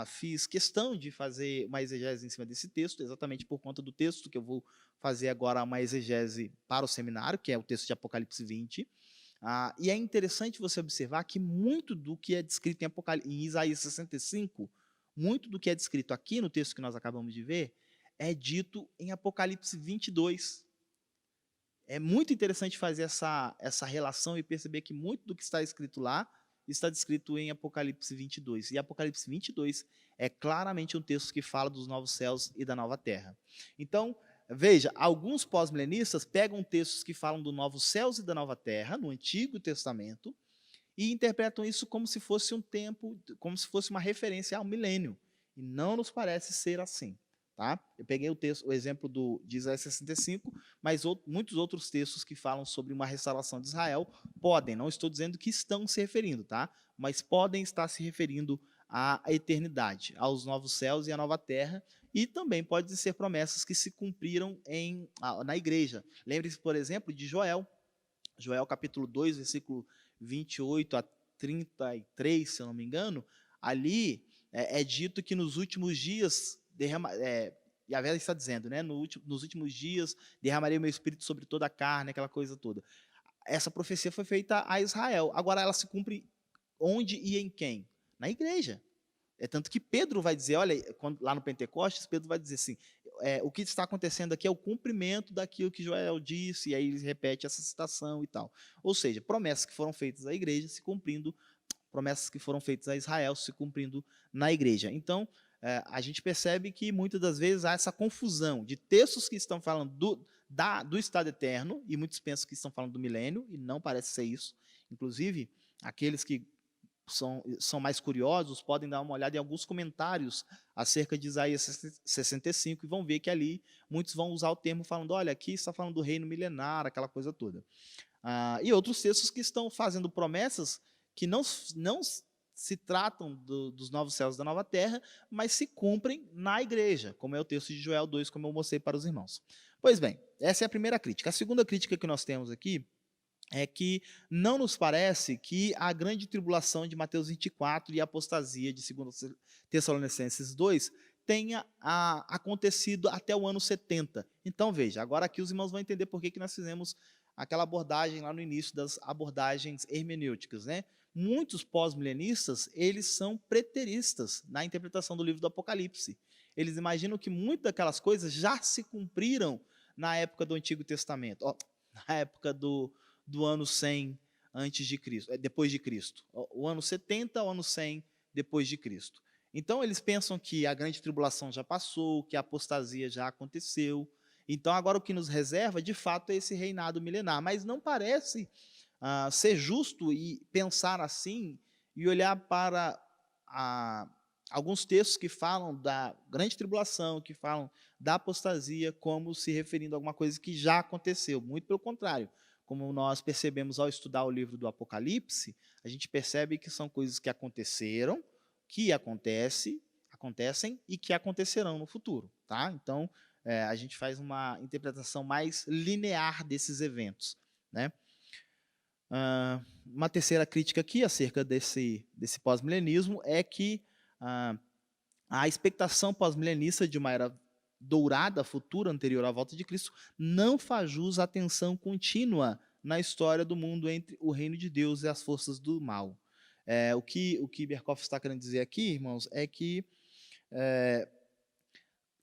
fiz questão de fazer uma exegese em cima desse texto, exatamente por conta do texto que eu vou fazer agora uma exegese para o seminário, que é o texto de Apocalipse 20. E é interessante você observar que muito do que é descrito em Isaías 65, muito do que é descrito aqui no texto que nós acabamos de ver, é dito em Apocalipse 22. É muito interessante fazer essa relação e perceber que muito do que está escrito lá está descrito em Apocalipse 22. E Apocalipse 22 é claramente um texto que fala dos novos céus e da nova terra. Então, veja, alguns pós-milenistas pegam textos que falam dos novos céus e da nova terra, no Antigo Testamento, e interpretam isso como se fosse um tempo, como se fosse uma referência ao milênio. E não nos parece ser assim. Tá? Eu peguei o exemplo de Isaías 65, mas muitos outros textos que falam sobre uma restauração de Israel podem, não estou dizendo que estão se referindo, tá? Mas podem estar se referindo à eternidade, aos novos céus e à nova terra, e também podem ser promessas que se cumpriram na igreja. Lembre-se, por exemplo, de Joel capítulo 2, versículo 28 a 33, se eu não me engano, ali é dito que nos últimos dias Yahvé está dizendo, né? Nos últimos dias derramarei o meu espírito sobre toda a carne, aquela coisa toda. Essa profecia foi feita a Israel. Agora ela se cumpre onde e em quem? Na igreja. É tanto que Pedro vai dizer, olha, lá no Pentecostes, Pedro vai dizer assim, o que está acontecendo aqui é o cumprimento daquilo que Joel disse, e aí ele repete essa citação e tal. Ou seja, promessas que foram feitas à igreja se cumprindo, promessas que foram feitas a Israel se cumprindo na igreja. Então, a gente percebe que muitas das vezes há essa confusão de textos que estão falando do estado eterno, e muitos pensam que estão falando do milênio, e não parece ser isso. Inclusive, aqueles que são mais curiosos podem dar uma olhada em alguns comentários acerca de Isaías 65 e vão ver que ali muitos vão usar o termo falando, olha, aqui está falando do reino milenar, aquela coisa toda. E outros textos que estão fazendo promessas que não se tratam dos novos céus e da nova terra, mas se cumprem na igreja, como é o texto de Joel 2, como eu mostrei para os irmãos. Pois bem, essa é a primeira crítica. A segunda crítica que nós temos aqui é que não nos parece que a grande tribulação de Mateus 24 e a apostasia de 2 Tessalonicenses 2 tenha acontecido até o ano 70. Então, veja, agora aqui os irmãos vão entender por que nós fizemos aquela abordagem lá no início das abordagens hermenêuticas, né? Muitos pós-milenistas, eles são preteristas na interpretação do livro do Apocalipse. Eles imaginam que muitas daquelas coisas já se cumpriram na época do Antigo Testamento, na época do ano 100 antes de Cristo, depois de Cristo. O ano 70, o ano 100 depois de Cristo. Então eles pensam que a grande tribulação já passou, que a apostasia já aconteceu. Então agora o que nos reserva, de fato, é esse reinado milenar. Mas não parece ser justo e pensar assim e olhar para alguns textos que falam da grande tribulação, que falam da apostasia, como se referindo a alguma coisa que já aconteceu. Muito pelo contrário. Como nós percebemos ao estudar o livro do Apocalipse, a gente percebe que são coisas que aconteceram, que acontecem e que acontecerão no futuro. Tá? Então, a gente faz uma interpretação mais linear desses eventos. Né? Uma terceira crítica aqui acerca desse pós-milenismo é que a expectação pós-milenista de uma era dourada, futura, anterior à volta de Cristo, não faz jus à tensão contínua na história do mundo entre o reino de Deus e as forças do mal. O que Berkhoff está querendo dizer aqui, irmãos, é que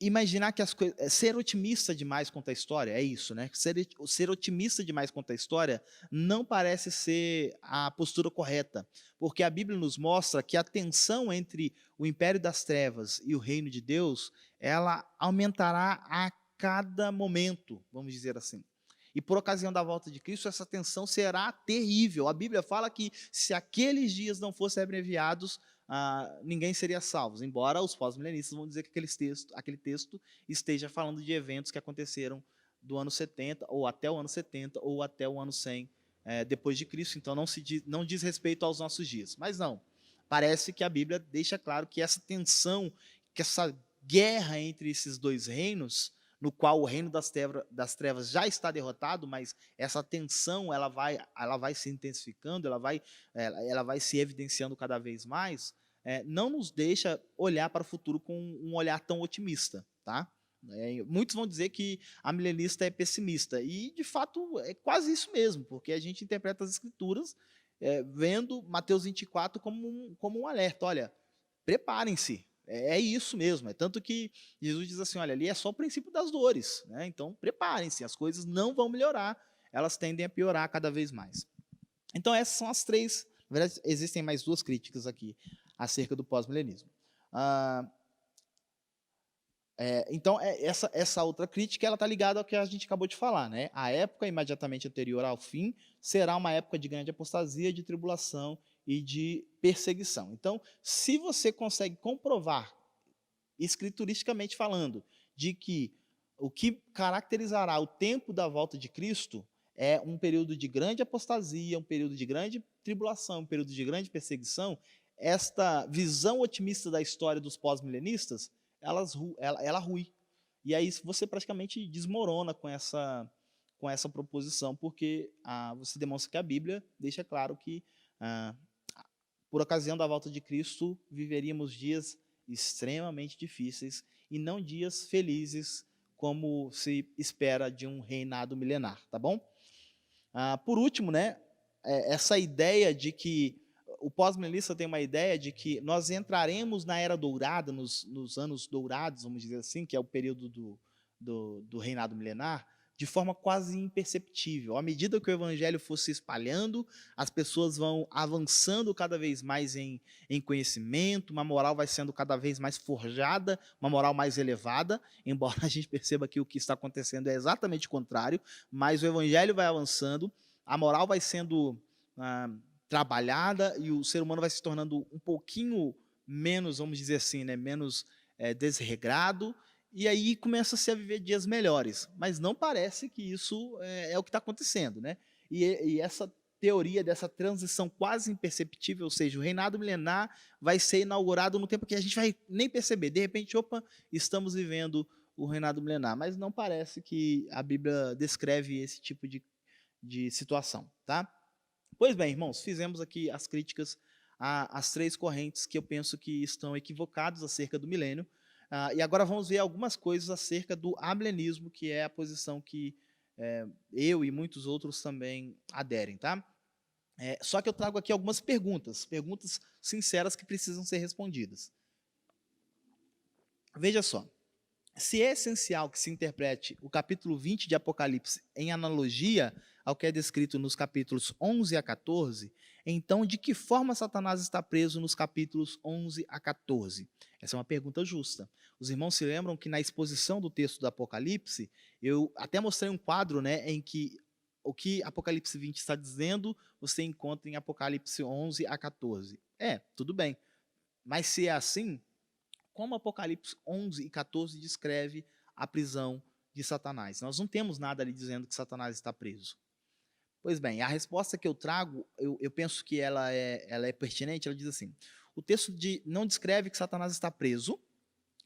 imaginar que as coisas, ser otimista demais quanto à história, é isso, né? Ser otimista demais quanto à história não parece ser a postura correta, porque a Bíblia nos mostra que a tensão entre o império das trevas e o reino de Deus, ela aumentará a cada momento, vamos dizer assim. E por ocasião da volta de Cristo, essa tensão será terrível. A Bíblia fala que se aqueles dias não fossem abreviados, ninguém seria salvo, embora os pós-milenistas vão dizer que aquele texto esteja falando de eventos que aconteceram do ano 70, ou até o ano 70, ou até o ano 100 depois de Cristo, então não diz respeito aos nossos dias. Mas não, parece que a Bíblia deixa claro que essa tensão, que essa guerra entre esses dois reinos, no qual o reino das trevas já está derrotado, mas essa tensão ela vai se intensificando, ela vai se evidenciando cada vez mais, não nos deixa olhar para o futuro com um olhar tão otimista. Tá? Muitos vão dizer que a milenista é pessimista, e de fato é quase isso mesmo, porque a gente interpreta as escrituras vendo Mateus 24 como um alerta. Olha, preparem-se. É isso mesmo, é tanto que Jesus diz assim, olha, ali é só o princípio das dores, né? Então preparem-se, as coisas não vão melhorar, elas tendem a piorar cada vez mais. Então essas são as três, na verdade existem mais duas críticas aqui acerca do pós-milenismo. Então essa outra crítica ela está ligada ao que a gente acabou de falar, né? A época imediatamente anterior ao fim será uma época de grande apostasia, de tribulação e de perseguição. Então, se você consegue comprovar, escrituristicamente falando, de que o que caracterizará o tempo da volta de Cristo é um período de grande apostasia, um período de grande tribulação, um período de grande perseguição, esta visão otimista da história dos pós-milenistas, ela rui. E aí você praticamente desmorona com essa proposição, porque você demonstra que a Bíblia deixa claro que por ocasião da volta de Cristo, viveríamos dias extremamente difíceis e não dias felizes como se espera de um reinado milenar, tá bom? Por último, né, essa ideia de que o pós-milenista tem uma ideia de que nós entraremos na era dourada, nos anos dourados, vamos dizer assim, que é o período do reinado milenar, de forma quase imperceptível. À medida que o evangelho for se espalhando, as pessoas vão avançando cada vez mais em conhecimento, uma moral vai sendo cada vez mais forjada, uma moral mais elevada, embora a gente perceba que o que está acontecendo é exatamente o contrário, mas o evangelho vai avançando, a moral vai sendo trabalhada e o ser humano vai se tornando um pouquinho menos, vamos dizer assim, né, menos desregrado, e aí começa-se a viver dias melhores. Mas não parece que isso é o que está acontecendo, né? E essa teoria dessa transição quase imperceptível, ou seja, o reinado milenar vai ser inaugurado no tempo que a gente vai nem perceber. De repente, opa, estamos vivendo o reinado milenar. Mas não parece que a Bíblia descreve esse tipo de situação, tá? Pois bem, irmãos, fizemos aqui as críticas às três correntes que eu penso que estão equivocadas acerca do milênio. E agora vamos ver algumas coisas acerca do amilenismo, que é a posição que eu e muitos outros também aderem, tá? Só que eu trago aqui algumas perguntas sinceras que precisam ser respondidas. Veja só, se é essencial que se interprete o capítulo 20 de Apocalipse em analogia ao que é descrito nos capítulos 11 a 14, então de que forma Satanás está preso nos capítulos 11 a 14? Essa é uma pergunta justa. Os irmãos se lembram que na exposição do texto do Apocalipse, eu até mostrei um quadro, né, em que o que Apocalipse 20 está dizendo, você encontra em Apocalipse 11 a 14. Tudo bem. Mas se é assim, como Apocalipse 11 e 14 descreve a prisão de Satanás? Nós não temos nada ali dizendo que Satanás está preso. Pois bem, a resposta que eu trago, eu penso que ela é pertinente, ela diz assim, o texto não descreve que Satanás está preso,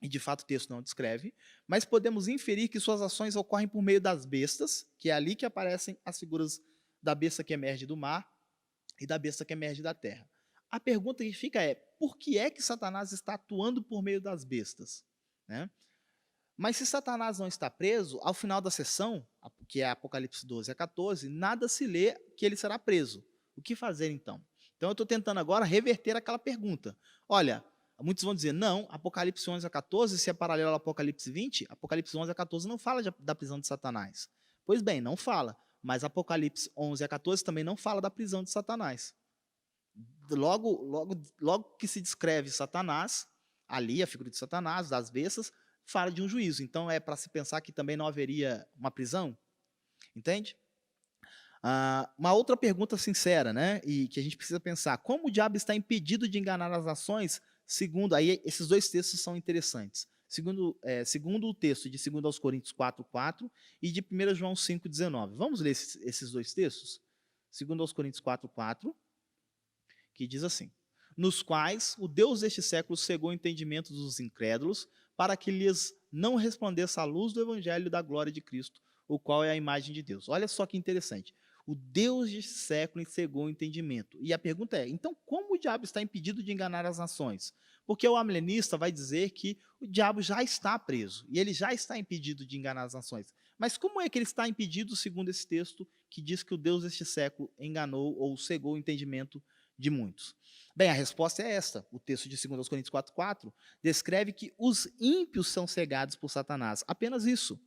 e de fato o texto não descreve, mas podemos inferir que suas ações ocorrem por meio das bestas, que é ali que aparecem as figuras da besta que emerge do mar e da besta que emerge da terra. A pergunta que fica é, por que é que Satanás está atuando por meio das bestas? Né? Mas se Satanás não está preso, ao final da sessão, que é Apocalipse 12 a 14, nada se lê que ele será preso. O que fazer então? Então eu estou tentando agora reverter aquela pergunta. Olha, muitos vão dizer, não, Apocalipse 11 a 14, se é paralelo ao Apocalipse 20, Apocalipse 11 a 14 não fala da prisão de Satanás. Pois bem, não fala. Mas Apocalipse 11 a 14 também não fala da prisão de Satanás. Logo que se descreve Satanás, ali a figura de Satanás, das bestas, fala de um juízo. Então é para se pensar que também não haveria uma prisão? Entende? Uma outra pergunta sincera, né? E que a gente precisa pensar: como o diabo está impedido de enganar as nações? Segundo, aí esses dois textos são interessantes. Segundo o texto de 2 aos Coríntios 4:4 e de 1 João 5:19. Vamos ler esses dois textos? 2 aos Coríntios 4:4, que diz assim: nos quais o Deus deste século cegou o entendimento dos incrédulos, para que lhes não resplandeça a luz do evangelho da glória de Cristo, o qual é a imagem de Deus. Olha só que interessante. O Deus deste século cegou o entendimento. E a pergunta é, então como o diabo está impedido de enganar as nações? Porque o amilenista vai dizer que o diabo já está preso, e ele já está impedido de enganar as nações. Mas como é que ele está impedido, segundo esse texto, que diz que o Deus deste século enganou ou cegou o entendimento de muitos? Bem, a resposta é esta. O texto de 2 Coríntios 4:4 descreve que os ímpios são cegados por Satanás. Apenas isso.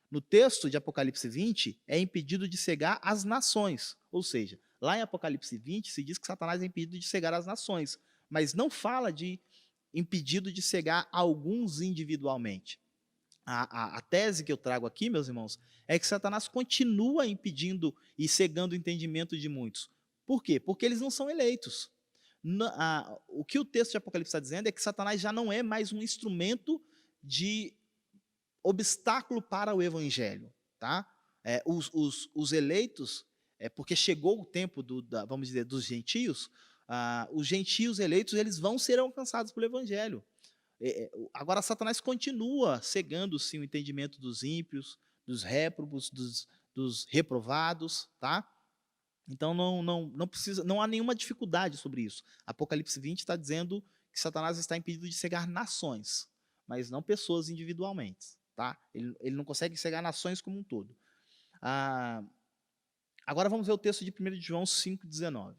No texto de Apocalipse 20, é impedido de cegar as nações. Ou seja, lá em Apocalipse 20 se diz que Satanás é impedido de cegar as nações, mas não fala de impedido de cegar alguns individualmente. A tese que eu trago aqui, meus irmãos, é que Satanás continua impedindo e cegando o entendimento de muitos. Por quê? Porque eles não são eleitos. O que o texto de Apocalipse está dizendo é que Satanás já não é mais um instrumento de obstáculo para o evangelho. Tá? Os eleitos, porque chegou o tempo, vamos dizer, dos gentios, os gentios eleitos eles vão ser alcançados pelo evangelho. Agora, Satanás continua cegando, sim, o entendimento dos ímpios, dos réprobos, dos reprovados, tá? Então, não há nenhuma dificuldade sobre isso. Apocalipse 20 está dizendo que Satanás está impedido de cegar nações, mas não pessoas individualmente, tá? Ele não consegue cegar nações como um todo. Agora vamos ver o texto de 1 João 5,19.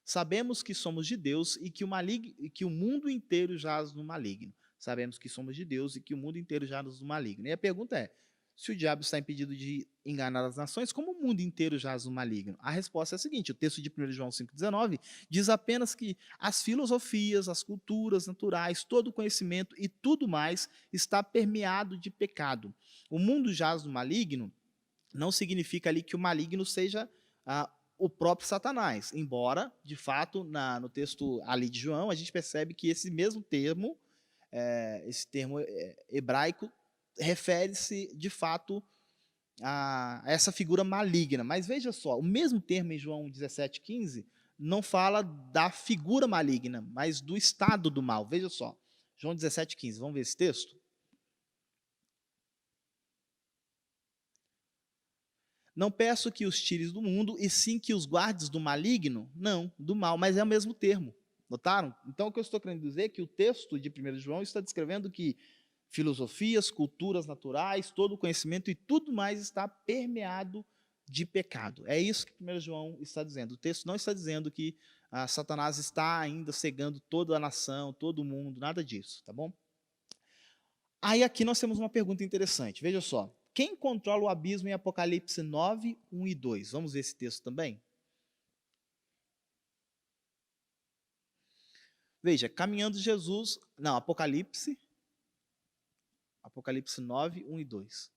Sabemos que somos de Deus e que o mundo inteiro jaz no maligno. Sabemos que somos de Deus e que o mundo inteiro jaz no maligno. E a pergunta é, se o diabo está impedido de enganar as nações, como o mundo inteiro jaz no maligno? A resposta é a seguinte, o texto de 1 João 5,19 diz apenas que as filosofias, as culturas naturais, todo o conhecimento e tudo mais está permeado de pecado. O mundo jaz no maligno não significa ali que o maligno seja o próprio Satanás, embora, de fato, no texto ali de João, a gente percebe que esse mesmo termo, hebraico, refere-se, de fato, a essa figura maligna. Mas veja só, o mesmo termo em João 17,15 não fala da figura maligna, mas do estado do mal. Veja só, João 17,15, vamos ver esse texto? Não peço que os tires do mundo, e sim que os guardes do maligno. Não, do mal, mas é o mesmo termo. Notaram? Então, o que eu estou querendo dizer é que o texto de 1 João está descrevendo que filosofias, culturas naturais, todo o conhecimento e tudo mais está permeado de pecado. É isso que 1 João está dizendo. O texto não está dizendo que Satanás está ainda cegando toda a nação, todo o mundo, nada disso, tá bom? Aí aqui nós temos uma pergunta interessante. Veja só. Quem controla o abismo em Apocalipse 9, 1 e 2? Vamos ver esse texto também? Veja, caminhando Jesus... Não, Apocalipse 9, 1 e 2.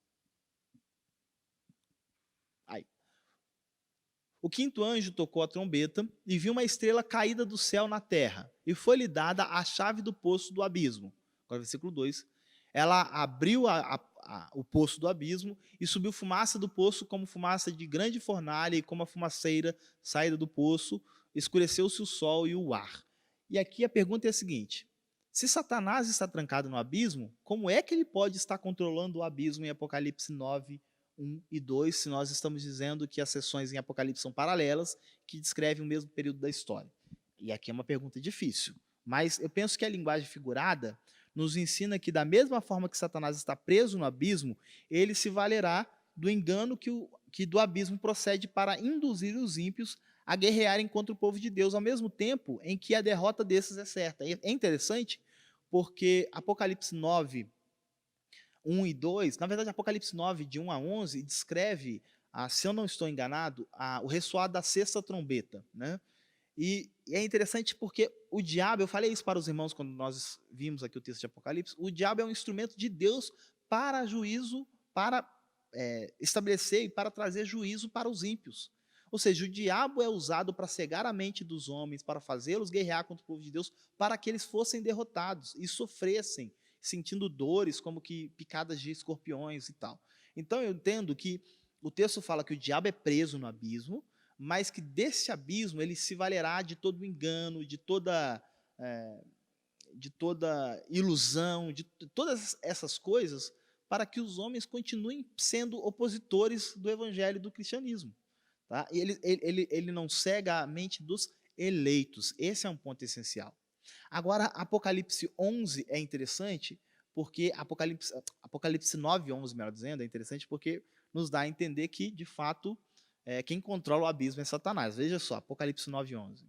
Aí. O quinto anjo tocou a trombeta e viu uma estrela caída do céu na terra, e foi-lhe dada a chave do poço do abismo. Agora, versículo 2. Ela abriu o poço do abismo e subiu fumaça do poço como fumaça de grande fornalha e como a fumaceira saída do poço, escureceu-se o sol e o ar. E aqui a pergunta é a seguinte, se Satanás está trancado no abismo, como é que ele pode estar controlando o abismo em Apocalipse 9, 1 e 2, se nós estamos dizendo que as sessões em Apocalipse são paralelas, que descrevem o mesmo período da história? E aqui é uma pergunta difícil, mas eu penso que a linguagem figurada nos ensina que, da mesma forma que Satanás está preso no abismo, ele se valerá do engano que do abismo procede para induzir os ímpios a guerrearem contra o povo de Deus, ao mesmo tempo em que a derrota desses é certa. É interessante porque Apocalipse 9, 1 e 2, na verdade Apocalipse 9, de 1 a 11, descreve, se eu não estou enganado, o ressoar da sexta trombeta, né? E é interessante porque o diabo, eu falei isso para os irmãos quando nós vimos aqui o texto de Apocalipse, o diabo é um instrumento de Deus para juízo, para estabelecer e para trazer juízo para os ímpios. Ou seja, o diabo é usado para cegar a mente dos homens, para fazê-los guerrear contra o povo de Deus, para que eles fossem derrotados e sofressem, sentindo dores como que picadas de escorpiões e tal. Então eu entendo que o texto fala que o diabo é preso no abismo, mas que desse abismo ele se valerá de todo o engano, de toda ilusão, de todas essas coisas, para que os homens continuem sendo opositores do evangelho do cristianismo. Tá? Ele não cega a mente dos eleitos. Esse é um ponto essencial. Agora, Apocalipse 11 é interessante, porque Apocalipse 9, 11, melhor dizendo, é interessante porque nos dá a entender que, de fato, quem controla o abismo é Satanás. Veja só, Apocalipse 9, 11.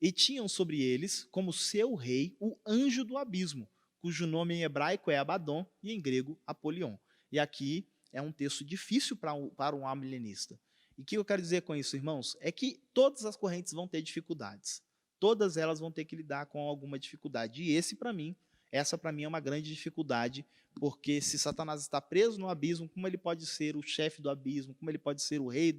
E tinham sobre eles, como seu rei, o anjo do abismo, cujo nome em hebraico é Abaddon e em grego Apolion. E aqui é um texto difícil para um amilenista. E o que eu quero dizer com isso, irmãos? É que todas as correntes vão ter dificuldades. Todas elas vão ter que lidar com alguma dificuldade. E essa para mim é uma grande dificuldade, porque se Satanás está preso no abismo, como ele pode ser o chefe do abismo, como ele pode ser o rei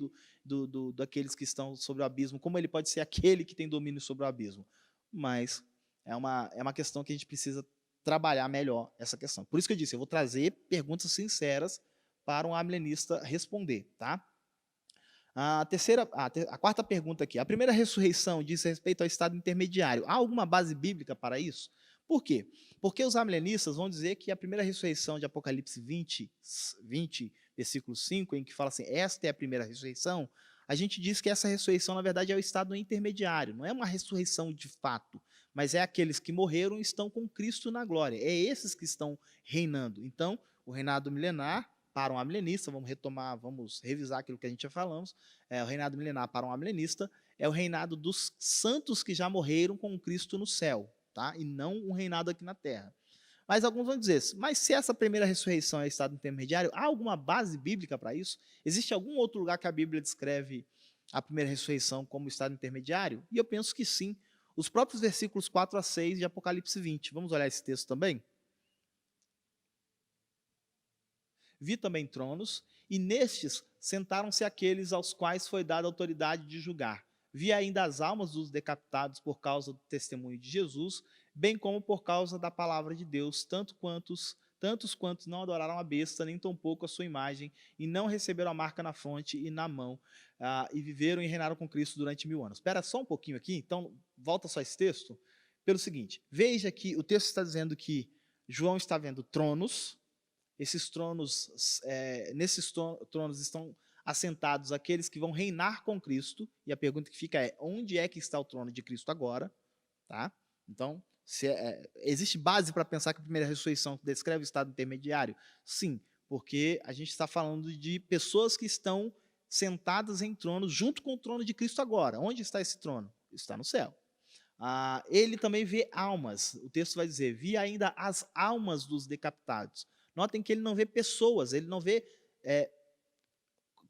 daqueles que estão sobre o abismo, como ele pode ser aquele que tem domínio sobre o abismo? Mas é uma questão que a gente precisa trabalhar melhor essa questão. Por isso que eu disse, eu vou trazer perguntas sinceras para um amilenista responder, tá? A quarta pergunta aqui. A primeira ressurreição diz respeito ao estado intermediário. Há alguma base bíblica para isso? Por quê? Porque os amilenistas vão dizer que a primeira ressurreição de Apocalipse 20, versículo 5, em que fala assim, esta é a primeira ressurreição, a gente diz que essa ressurreição, na verdade, é o estado intermediário. Não é uma ressurreição de fato, mas é aqueles que morreram e estão com Cristo na glória. É esses que estão reinando. Então, o reinado milenar, para um amilenista, vamos revisar aquilo que a gente já falamos, o reinado milenar para um amilenista é o reinado dos santos que já morreram com Cristo no céu, tá? E não um reinado aqui na terra. Mas alguns vão dizer, mas se essa primeira ressurreição é estado intermediário, há alguma base bíblica para isso? Existe algum outro lugar que a Bíblia descreve a primeira ressurreição como estado intermediário? E eu penso que sim. Os próprios versículos 4 a 6 de Apocalipse 20. Vamos olhar esse texto também? Vi também tronos, e nestes sentaram-se aqueles aos quais foi dada a autoridade de julgar. Vi ainda as almas dos decapitados por causa do testemunho de Jesus, bem como por causa da palavra de Deus, tantos quantos não adoraram a besta, nem tampouco a sua imagem, e não receberam a marca na fronte e na mão, e viveram e reinaram com Cristo durante 1000 anos. Espera só um pouquinho aqui, então volta só esse texto, pelo seguinte, veja que o texto está dizendo que João está vendo tronos. Esses tronos, nesses tronos estão assentados aqueles que vão reinar com Cristo, e a pergunta que fica é, onde é que está o trono de Cristo agora? Tá? Então, existe base para pensar que a primeira ressurreição descreve o estado intermediário? Sim, porque a gente está falando de pessoas que estão sentadas em tronos junto com o trono de Cristo agora. Onde está esse trono? Está no céu. Ele também vê almas. O texto vai dizer, vi ainda as almas dos decapitados. Notem que ele não vê pessoas, ele não vê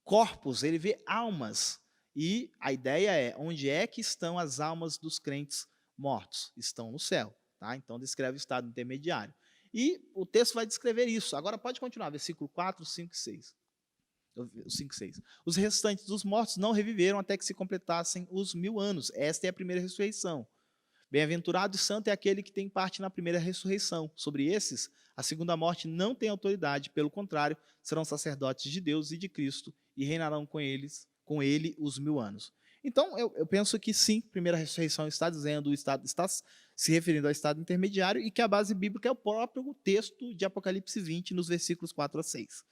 corpos, ele vê almas. E a ideia é, onde é que estão as almas dos crentes mortos? Estão no céu. Tá? Então descreve o estado intermediário. E o texto vai descrever isso. Agora pode continuar, versículo 4, 5 e 6. 5 e 6. Os restantes dos mortos não reviveram até que se completassem os 1000 anos. Esta é a primeira ressurreição. Bem-aventurado e santo é aquele que tem parte na primeira ressurreição. Sobre esses, a segunda morte não tem autoridade, pelo contrário, serão sacerdotes de Deus e de Cristo e reinarão com ele os 1000 anos. Então, eu penso que sim, primeira ressurreição está dizendo, está se referindo ao estado intermediário e que a base bíblica é o próprio texto de Apocalipse 20, nos versículos 4 a 6.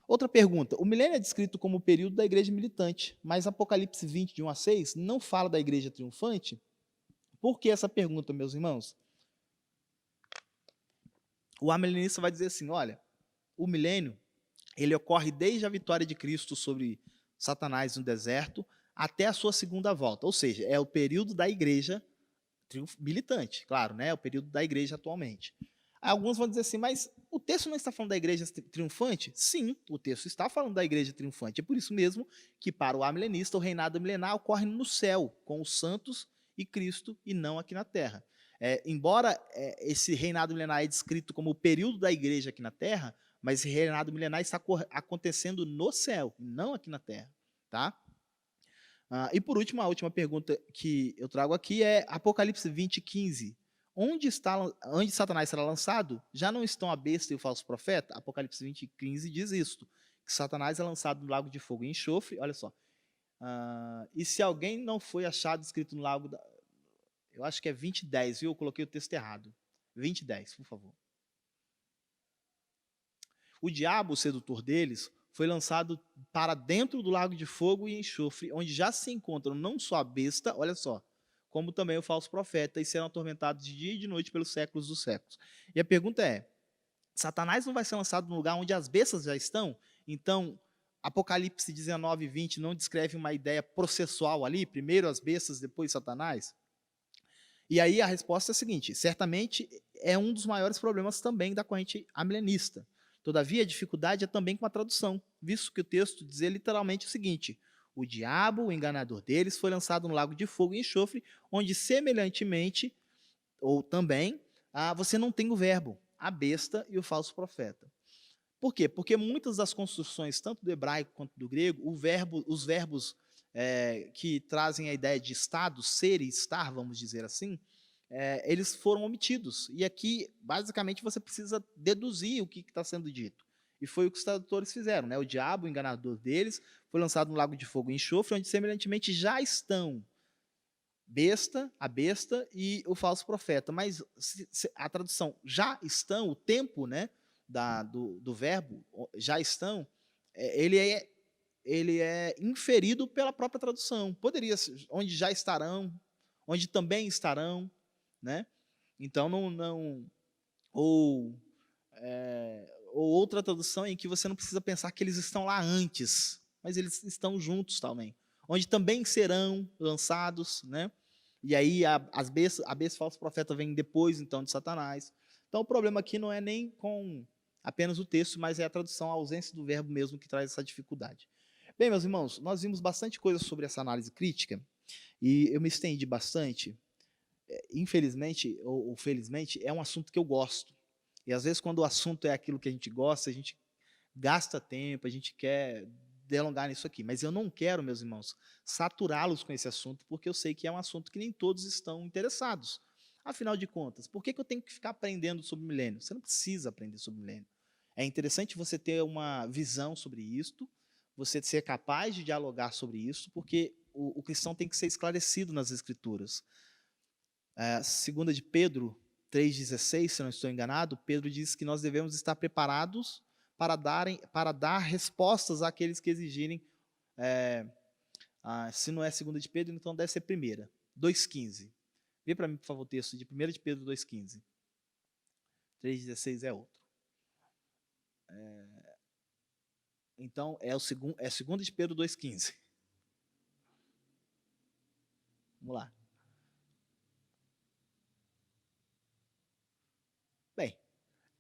Outra pergunta, o milênio é descrito como o período da igreja militante, mas Apocalipse 20, de 1 a 6, não fala da igreja triunfante? Por que essa pergunta, meus irmãos? O amilenista vai dizer assim, olha, o milênio, ele ocorre desde a vitória de Cristo sobre Satanás no deserto até a sua segunda volta, ou seja, é o período da igreja militante, claro, né? É o período da igreja atualmente. Alguns vão dizer assim, mas o texto não está falando da igreja triunfante? Sim, o texto está falando da igreja triunfante. É por isso mesmo que para o amilenista o reinado milenar ocorre no céu, com os santos e Cristo, e não aqui na terra. Embora esse reinado milenar é descrito como o período da igreja aqui na terra, mas esse reinado milenar está acontecendo no céu, não aqui na terra. Tá? E por último, a última pergunta que eu trago aqui é Apocalipse 20, 15. Onde Satanás será lançado, já não estão a besta e o falso profeta? Apocalipse 20, 15 diz isto, que Satanás é lançado no lago de fogo e enxofre, olha só. E se alguém não foi achado escrito no lago, eu acho que é 20, 10, viu? Eu coloquei o texto errado. 20, 10, por favor. O diabo, o sedutor deles, foi lançado para dentro do lago de fogo e enxofre, onde já se encontram não só a besta, olha só, como também o falso profeta, e serão atormentados de dia e de noite pelos séculos dos séculos. E a pergunta é, Satanás não vai ser lançado no lugar onde as bestas já estão? Então, Apocalipse 19, 20 não descreve uma ideia processual ali, primeiro as bestas, depois Satanás? E aí a resposta é a seguinte, certamente é um dos maiores problemas também da corrente amilenista. Todavia, a dificuldade é também com a tradução, visto que o texto diz literalmente o seguinte, o diabo, o enganador deles, foi lançado no lago de fogo e enxofre, onde semelhantemente, ou também, você não tem o verbo, a besta e o falso profeta. Por quê? Porque muitas das construções, tanto do hebraico quanto do grego, os verbos que trazem a ideia de estado, ser e estar, vamos dizer assim, eles foram omitidos. E aqui, basicamente, você precisa deduzir o que está sendo dito. E foi o que os tradutores fizeram. Né? O diabo, o enganador deles, foi lançado no lago de fogo e enxofre, onde semelhantemente já estão a besta e o falso profeta. Mas a tradução já estão, o tempo, né, do verbo, já estão, ele é inferido pela própria tradução. Poderia ser, onde já estarão, onde também estarão, né? Então, ou outra tradução em que você não precisa pensar que eles estão lá antes, mas eles estão juntos também. onde também serão lançados, né? E aí a besta falso profeta vem depois, então, de Satanás. Então o problema aqui não é nem com apenas o texto, mas é a tradução, a ausência do verbo mesmo que traz essa dificuldade. Bem, meus irmãos, nós vimos bastante coisa sobre essa análise crítica, e eu me estendi bastante. Infelizmente, ou felizmente, é um assunto que eu gosto. E às vezes, quando o assunto é aquilo que a gente gosta, a gente gasta tempo, a gente quer delongar nisso aqui. Mas eu não quero, meus irmãos, saturá-los com esse assunto, porque eu sei que é um assunto que nem todos estão interessados. Afinal de contas, por que eu tenho que ficar aprendendo sobre o milênio? Você não precisa aprender sobre o milênio. É interessante você ter uma visão sobre isto, você ser capaz de dialogar sobre isso, porque o cristão tem que ser esclarecido nas Escrituras. Segunda de Pedro 3,16, se não estou enganado, Pedro diz que nós devemos estar preparados para dar respostas àqueles que exigirem. Se não é segunda de Pedro, então deve ser primeira. 2,15. Vê para mim, por favor, o texto de 1 de Pedro 2,15. 3,16 é outro. Então, é 2 de Pedro 2,15. Vamos lá. Bem,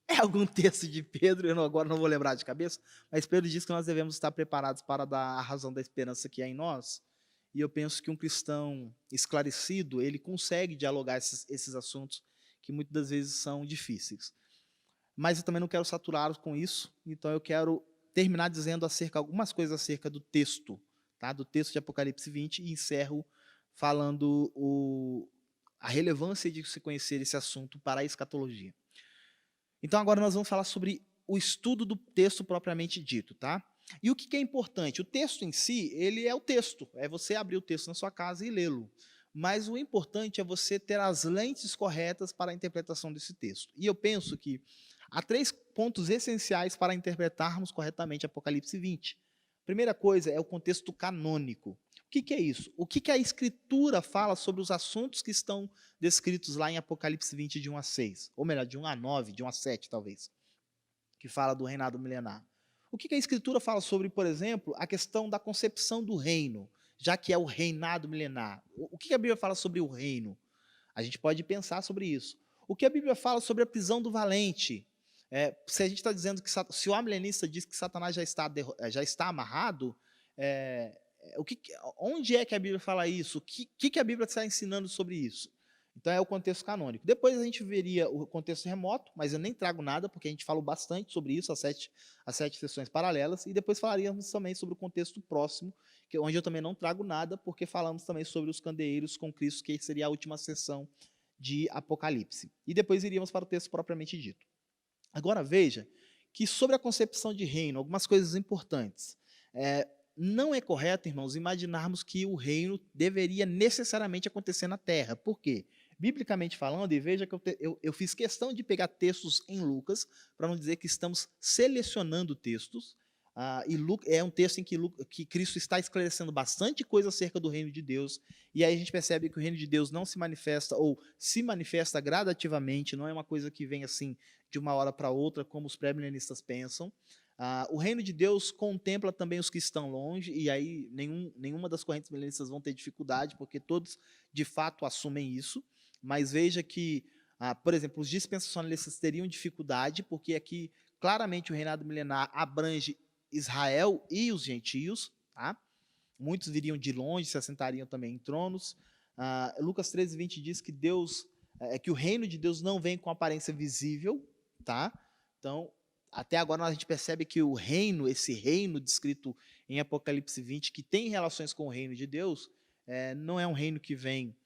é algum texto de Pedro, agora não vou lembrar de cabeça, mas Pedro diz que nós devemos estar preparados para dar a razão da esperança que há em nós, e eu penso que um cristão esclarecido, ele consegue dialogar esses assuntos que muitas das vezes são difíceis. Mas eu também não quero saturá-los com isso, então eu quero terminar dizendo algumas coisas acerca do texto, tá? Do texto de Apocalipse 20, e encerro falando a relevância de se conhecer esse assunto para a escatologia. Então agora nós vamos falar sobre o estudo do texto propriamente dito, tá? E o que é importante? O texto em si, ele é o texto, é você abrir o texto na sua casa e lê-lo. Mas o importante é você ter as lentes corretas para a interpretação desse texto. E eu penso que há 3 pontos essenciais para interpretarmos corretamente Apocalipse 20. Primeira coisa é o contexto canônico. O que é isso? O que a Escritura fala sobre os assuntos que estão descritos lá em Apocalipse 20, de 1 a 6? Ou melhor, de 1 a 9, de 1 a 7, talvez, que fala do reinado milenar. O que a Escritura fala sobre, por exemplo, a questão da concepção do reino, já que é o reinado milenar? O que a Bíblia fala sobre o reino? A gente pode pensar sobre isso. O que a Bíblia fala sobre a prisão do valente? Se a gente está dizendo que, se o amilenista diz que Satanás já está amarrado, onde é que a Bíblia fala isso? O que a Bíblia está ensinando sobre isso? Então é o contexto canônico. Depois a gente veria o contexto remoto, mas eu nem trago nada, porque a gente falou bastante sobre isso, as sete sessões paralelas, e depois falaríamos também sobre o contexto próximo, onde eu também não trago nada, porque falamos também sobre os candeeiros com Cristo, que seria a última sessão de Apocalipse. E depois iríamos para o texto propriamente dito. Agora veja que sobre a concepção de reino, algumas coisas importantes. Não é correto, irmãos, imaginarmos que o reino deveria necessariamente acontecer na terra. Por quê? Biblicamente falando, e veja que eu fiz questão de pegar textos em Lucas, para não dizer que estamos selecionando textos, e é um texto em que Cristo está esclarecendo bastante coisa acerca do reino de Deus, e aí a gente percebe que o reino de Deus não se manifesta, ou se manifesta gradativamente, não é uma coisa que vem assim de uma hora para outra, como os pré-milenistas pensam. O reino de Deus contempla também os que estão longe, e aí nenhuma das correntes milenistas vão ter dificuldade, porque todos de fato assumem isso. Mas veja que, por exemplo, os dispensacionalistas teriam dificuldade, porque aqui claramente o reinado milenar abrange Israel e os gentios, tá? Muitos viriam de longe, se assentariam também em tronos. Lucas 13:20 diz que que o reino de Deus não vem com aparência visível, tá? Então, até agora a gente percebe que o reino, esse reino descrito em Apocalipse 20, que tem relações com o reino de Deus, não é um reino que vem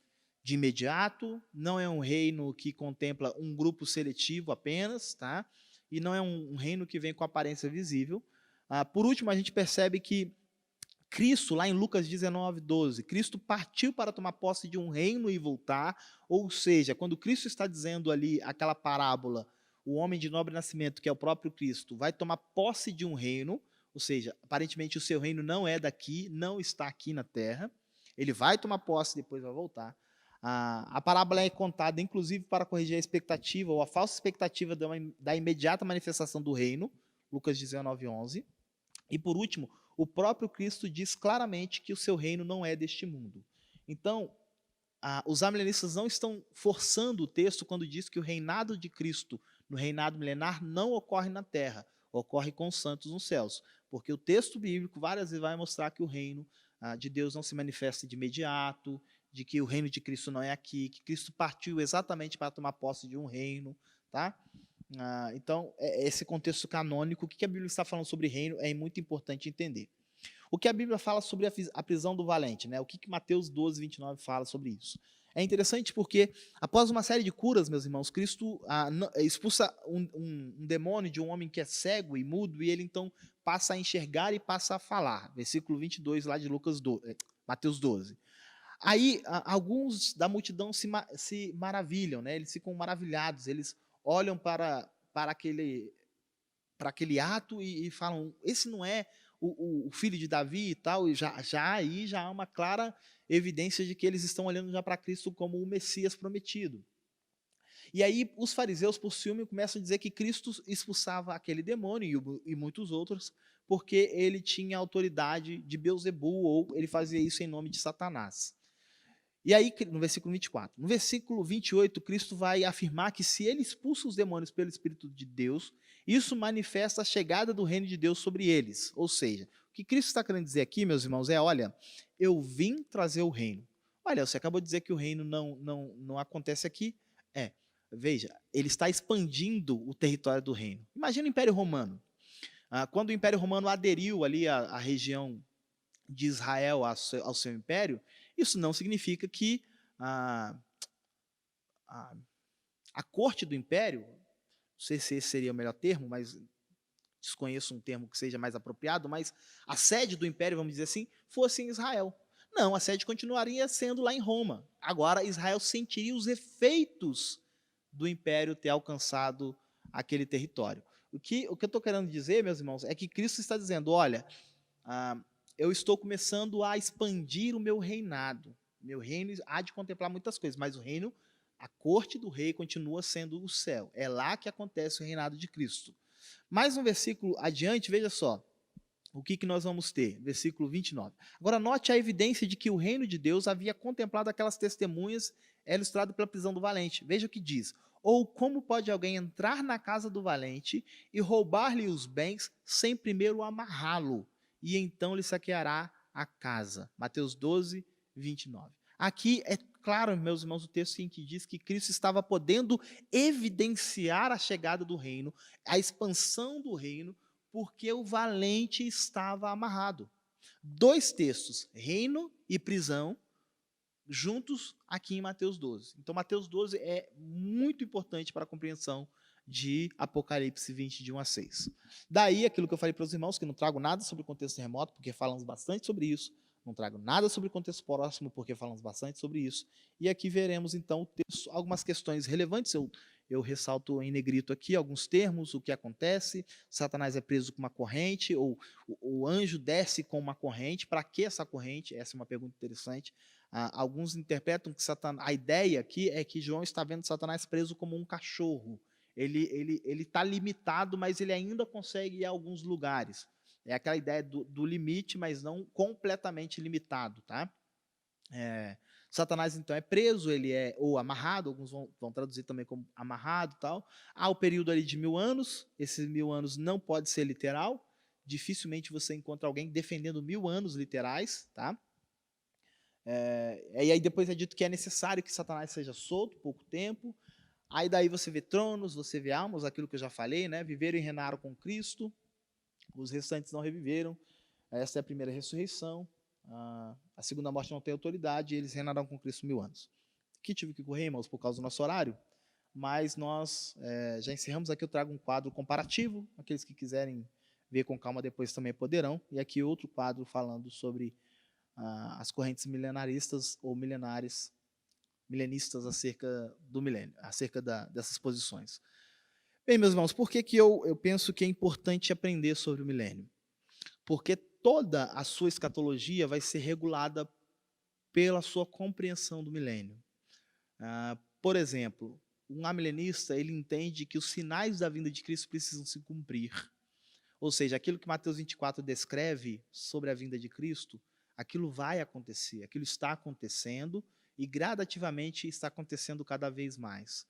de imediato, não é um reino que contempla um grupo seletivo apenas, tá? E não é um reino que vem com aparência visível. Por último, a gente percebe que Cristo, lá em Lucas 19:12, Cristo partiu para tomar posse de um reino e voltar, ou seja, quando Cristo está dizendo ali aquela parábola, o homem de nobre nascimento, que é o próprio Cristo, vai tomar posse de um reino, ou seja, aparentemente o seu reino não é daqui, não está aqui na terra, ele vai tomar posse e depois vai voltar. A parábola é contada, inclusive, para corrigir a expectativa, ou a falsa expectativa da imediata manifestação do reino, Lucas 19:11. E por último, o próprio Cristo diz claramente que o seu reino não é deste mundo. Então, os amilenistas não estão forçando o texto quando diz que o reinado de Cristo, no reinado milenar, não ocorre na terra, ocorre com os santos nos céus. Porque o texto bíblico várias vezes vai mostrar que o reino de Deus não se manifesta de imediato, de que o reino de Cristo não é aqui, que Cristo partiu exatamente para tomar posse de um reino, tá? Então, esse contexto canônico, o que a Bíblia está falando sobre reino é muito importante entender. O que a Bíblia fala sobre a prisão do valente, né? O que Mateus 12, 29 fala sobre isso? É interessante porque, após uma série de curas, meus irmãos, Cristo expulsa um demônio de um homem que é cego e mudo, e ele então passa a enxergar e passa a falar. Versículo 22 lá de Mateus 12. Aí, alguns da multidão se maravilham, né? Eles ficam maravilhados, eles olham para aquele ato e falam, esse não é o filho de Davi e tal, e já há uma clara evidência de que eles estão olhando já para Cristo como o Messias prometido. E aí os fariseus, por ciúme, começam a dizer que Cristo expulsava aquele demônio e muitos outros, porque ele tinha autoridade de Beelzebu, ou ele fazia isso em nome de Satanás. E aí, no versículo 24. No versículo 28, Cristo vai afirmar que se ele expulsa os demônios pelo Espírito de Deus, isso manifesta a chegada do reino de Deus sobre eles. Ou seja, o que Cristo está querendo dizer aqui, meus irmãos, é, olha, eu vim trazer o reino. Olha, você acabou de dizer que o reino não acontece aqui. Veja, ele está expandindo o território do reino. Imagina o Império Romano. Quando o Império Romano aderiu ali à região de Israel ao seu império, isso não significa que a corte do império, não sei se esse seria o melhor termo, mas desconheço um termo que seja mais apropriado, mas a sede do império, vamos dizer assim, fosse em Israel. Não, a sede continuaria sendo lá em Roma. Agora, Israel sentiria os efeitos do império ter alcançado aquele território. O que eu estou querendo dizer, meus irmãos, é que Cristo está dizendo, olha, eu estou começando a expandir o meu reinado. Meu reino há de contemplar muitas coisas, mas o reino, a corte do rei continua sendo o céu. É lá que acontece o reinado de Cristo. Mais um versículo adiante, veja só, o que nós vamos ter? Versículo 29. Agora note a evidência de que o reino de Deus havia contemplado aquelas testemunhas, ilustrado pela prisão do valente. Veja o que diz. Ou como pode alguém entrar na casa do valente e roubar-lhe os bens sem primeiro amarrá-lo? E então lhe saqueará a casa. Mateus 12, 29. Aqui é claro, meus irmãos, o texto em que diz que Cristo estava podendo evidenciar a chegada do reino, a expansão do reino, porque o valente estava amarrado. Dois textos, reino e prisão, juntos aqui em Mateus 12. Então, Mateus 12 é muito importante para a compreensão de Apocalipse 20, de 1 a 6. Daí, aquilo que eu falei para os irmãos, que não trago nada sobre o contexto remoto, porque falamos bastante sobre isso, não trago nada sobre o contexto próximo, porque falamos bastante sobre isso, e aqui veremos, então, o texto, algumas questões relevantes, eu ressalto em negrito aqui alguns termos, o que acontece, Satanás é preso com uma corrente, ou o anjo desce com uma corrente, para que essa corrente? Essa é uma pergunta interessante. Alguns interpretam que a ideia aqui é que João está vendo Satanás preso como um cachorro. Ele está limitado, mas ele ainda consegue ir a alguns lugares. É aquela ideia do limite, mas não completamente limitado, tá? Satanás, então, é preso, ele é ou amarrado, alguns vão traduzir também como amarrado e tal. Há o período ali de 1000 anos, esses 1000 anos não pode ser literal, dificilmente você encontra alguém defendendo 1000 anos literais, tá? E aí depois é dito que é necessário que Satanás seja solto pouco tempo. Aí daí você vê tronos, você vê almas, aquilo que eu já falei, né? Viveram e reinaram com Cristo, os restantes não reviveram. Essa é a primeira ressurreição. A segunda morte não tem autoridade, e eles reinarão com Cristo 1000 anos. Aqui tive que correr, irmãos, por causa do nosso horário, mas nós já encerramos. Aqui eu trago um quadro comparativo, aqueles que quiserem ver com calma depois também poderão, e aqui outro quadro falando sobre as correntes milenaristas ou milenaristas acerca do milênio, acerca dessas posições. Bem, meus irmãos, por que eu penso que é importante aprender sobre o milênio? Porque toda a sua escatologia vai ser regulada pela sua compreensão do milênio. Por exemplo, um amilenista, ele entende que os sinais da vinda de Cristo precisam se cumprir. Ou seja, aquilo que Mateus 24 descreve sobre a vinda de Cristo, aquilo vai acontecer, aquilo está acontecendo e gradativamente está acontecendo cada vez mais.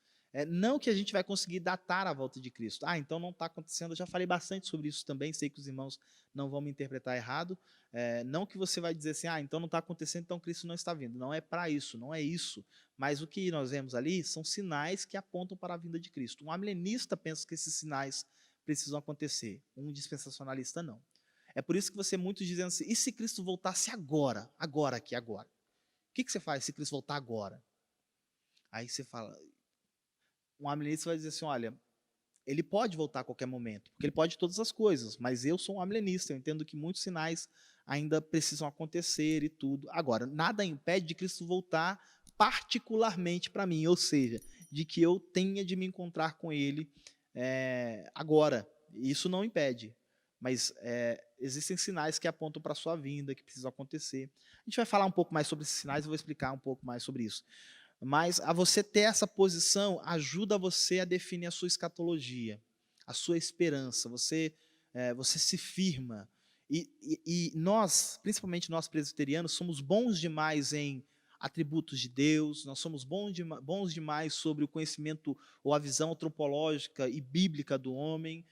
Não que a gente vai conseguir datar a volta de Cristo. Então não está acontecendo. Eu já falei bastante sobre isso também. Sei que os irmãos não vão me interpretar errado. Não que você vai dizer assim, então não está acontecendo, então Cristo não está vindo. Não é para isso, não é isso. Mas o que nós vemos ali são sinais que apontam para a vinda de Cristo. Um amilenista pensa que esses sinais precisam acontecer. Um dispensacionalista não. É por isso que você muitos dizem assim, e se Cristo voltasse agora? Agora aqui, agora. O que você faz se Cristo voltar agora? Aí você fala, um amilenista vai dizer assim, olha, ele pode voltar a qualquer momento, porque ele pode todas as coisas, mas eu sou um amilenista, eu entendo que muitos sinais ainda precisam acontecer e tudo. Agora, nada impede de Cristo voltar particularmente para mim, ou seja, de que eu tenha de me encontrar com ele agora. Isso não impede, mas existem sinais que apontam para a sua vinda, que precisam acontecer. A gente vai falar um pouco mais sobre esses sinais, eu vou explicar um pouco mais sobre isso. Mas a você ter essa posição ajuda você a definir a sua escatologia, a sua esperança. Você se firma. E nós, principalmente nós presbiterianos, somos bons demais em atributos de Deus, nós somos bons demais sobre o conhecimento ou a visão antropológica e bíblica do homem,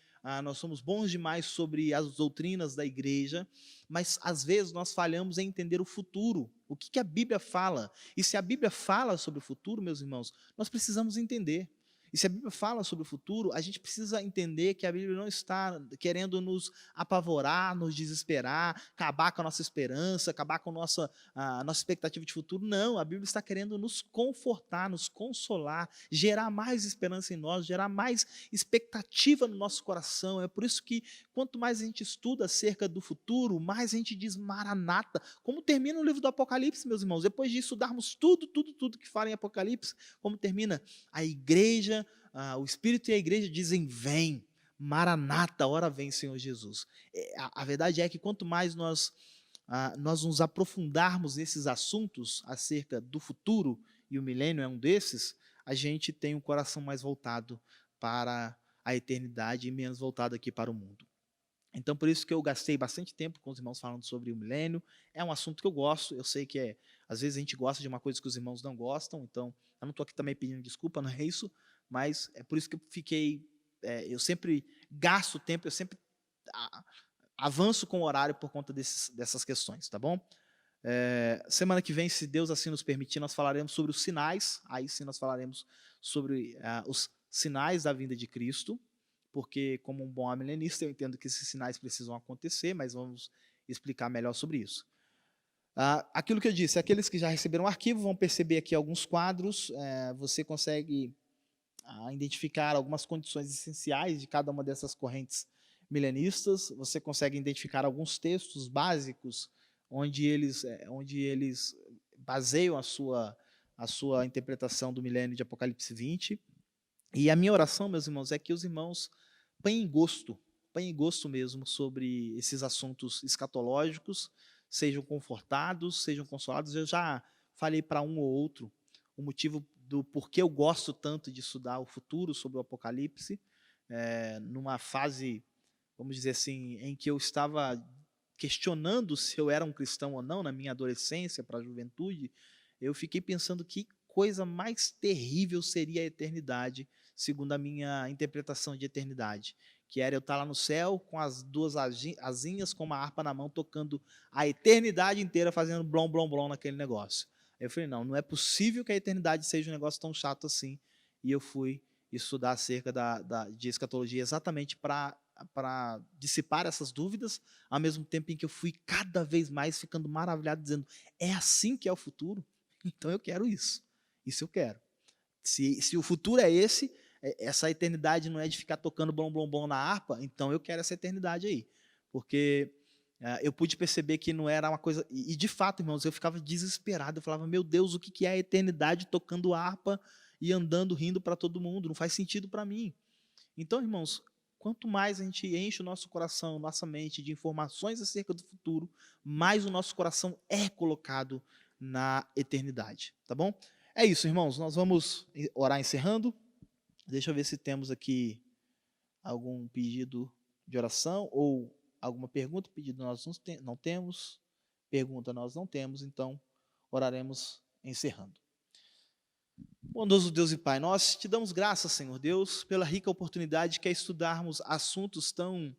nós somos bons demais sobre as doutrinas da igreja, mas às vezes nós falhamos em entender o futuro, o que a Bíblia fala. E se a Bíblia fala sobre o futuro, meus irmãos, nós precisamos entender. E se a Bíblia fala sobre o futuro, a gente precisa entender que a Bíblia não está querendo nos apavorar, nos desesperar, acabar com a nossa esperança, acabar com a nossa expectativa de futuro. Não, a Bíblia está querendo nos confortar, nos consolar, gerar mais esperança em nós, gerar mais expectativa no nosso coração. É por isso que quanto mais a gente estuda acerca do futuro, mais a gente diz Maranata. Como termina o livro do Apocalipse, meus irmãos? Depois de estudarmos tudo que fala em Apocalipse, como termina a igreja, o Espírito e a igreja dizem vem, Maranata, hora vem Senhor Jesus. A verdade é que quanto mais nós nos aprofundarmos nesses assuntos acerca do futuro, e o milênio é um desses, a gente tem um coração mais voltado para a eternidade e menos voltado aqui para o mundo. Então, por isso que eu gastei bastante tempo com os irmãos falando sobre o milênio. É um assunto que eu gosto, eu sei que às vezes a gente gosta de uma coisa que os irmãos não gostam, então eu não estou aqui também pedindo desculpa, não é isso, mas é por isso que eu eu sempre gasto tempo, eu sempre avanço com o horário por conta dessas questões, tá bom? Semana que vem, se Deus assim nos permitir, nós falaremos sobre os sinais, aí sim nós falaremos sobre os sinais da vinda de Cristo, porque como um bom amilenista eu entendo que esses sinais precisam acontecer, mas vamos explicar melhor sobre isso. Aquilo que eu disse, aqueles que já receberam o arquivo vão perceber aqui alguns quadros, você consegue identificar algumas condições essenciais de cada uma dessas correntes milenistas, você consegue identificar alguns textos básicos onde eles baseiam a sua interpretação do milênio de Apocalipse 20. E a minha oração, meus irmãos, é que os irmãos panhem gosto mesmo sobre esses assuntos escatológicos, sejam confortados, sejam consolados. Eu já falei para um ou outro o motivo do porquê eu gosto tanto de estudar o futuro sobre o Apocalipse, numa fase, vamos dizer assim, em que eu estava questionando se eu era um cristão ou não, na minha adolescência para a juventude, eu fiquei pensando que coisa mais terrível seria a eternidade, segundo a minha interpretação de eternidade, que era eu estar lá no céu com as duas asinhas com uma harpa na mão, tocando a eternidade inteira, fazendo blom, blom, blom naquele negócio. Eu falei, não é possível que a eternidade seja um negócio tão chato assim, e eu fui estudar acerca de escatologia exatamente para dissipar essas dúvidas, ao mesmo tempo em que eu fui cada vez mais ficando maravilhado, dizendo, é assim que é o futuro? Então eu quero isso. Isso eu quero. Se o futuro é esse, essa eternidade não é de ficar tocando blom, blom, blom na harpa, então eu quero essa eternidade aí. Porque eu pude perceber que não era uma coisa... E de fato, irmãos, eu ficava desesperado. Eu falava, meu Deus, o que é a eternidade tocando harpa e andando, rindo para todo mundo? Não faz sentido para mim. Então, irmãos, quanto mais a gente enche o nosso coração, nossa mente de informações acerca do futuro, mais o nosso coração é colocado na eternidade, tá bom? É isso, irmãos, nós vamos orar encerrando. Deixa eu ver se temos aqui algum pedido de oração ou alguma pergunta? Pedido nós não temos. Pergunta nós não temos, então oraremos encerrando. Bondoso Deus e Pai, nós te damos graças, Senhor Deus, pela rica oportunidade que é estudarmos assuntos tão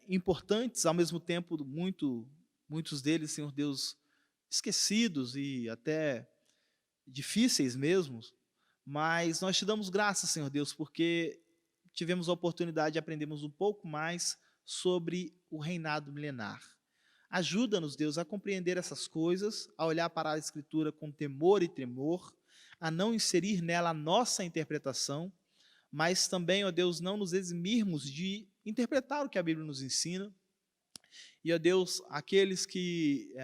importantes, ao mesmo tempo muitos deles, Senhor Deus, esquecidos e até difíceis mesmo, mas nós te damos graças, Senhor Deus, porque tivemos a oportunidade de aprendermos um pouco mais sobre o reinado milenar. Ajuda-nos, Deus, a compreender essas coisas, a olhar para a Escritura com temor e tremor, a não inserir nela a nossa interpretação, mas também, ó Deus, não nos eximirmos de interpretar o que a Bíblia nos ensina. E, ó Deus, aqueles que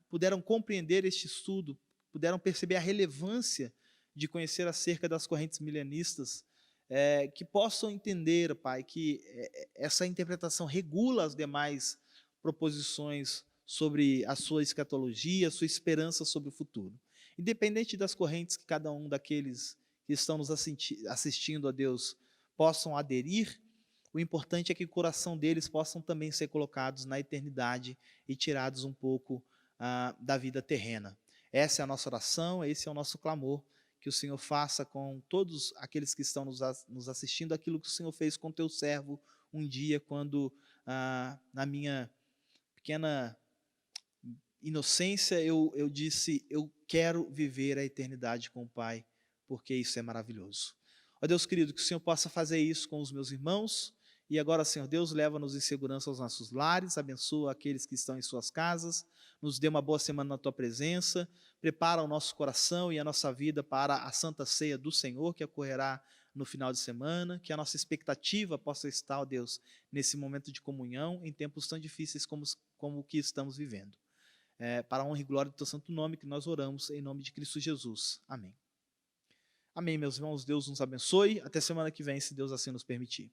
puderam compreender este estudo, puderam perceber a relevância de conhecer acerca das correntes milenistas, que possam entender, Pai, que essa interpretação regula as demais proposições sobre a sua escatologia, a sua esperança sobre o futuro. Independente das correntes que cada um daqueles que estão nos assistindo, a Deus, possam aderir, o importante é que o coração deles possam também ser colocados na eternidade e tirados um pouco da vida terrena. Essa é a nossa oração, esse é o nosso clamor, que o Senhor faça com todos aqueles que estão nos assistindo aquilo que o Senhor fez com teu servo um dia, quando na minha pequena inocência eu disse, eu quero viver a eternidade com o Pai, porque isso é maravilhoso. Ó Deus querido, que o Senhor possa fazer isso com os meus irmãos, e agora, Senhor Deus, leva-nos em segurança aos nossos lares, abençoa aqueles que estão em suas casas, nos dê uma boa semana na Tua presença, prepara o nosso coração e a nossa vida para a Santa Ceia do Senhor, que ocorrerá no final de semana, que a nossa expectativa possa estar, ó Deus, nesse momento de comunhão, em tempos tão difíceis como o que estamos vivendo. Para a honra e glória do Teu santo nome, que nós oramos, em nome de Cristo Jesus. Amém. Amém, meus irmãos, Deus nos abençoe, até semana que vem, se Deus assim nos permitir.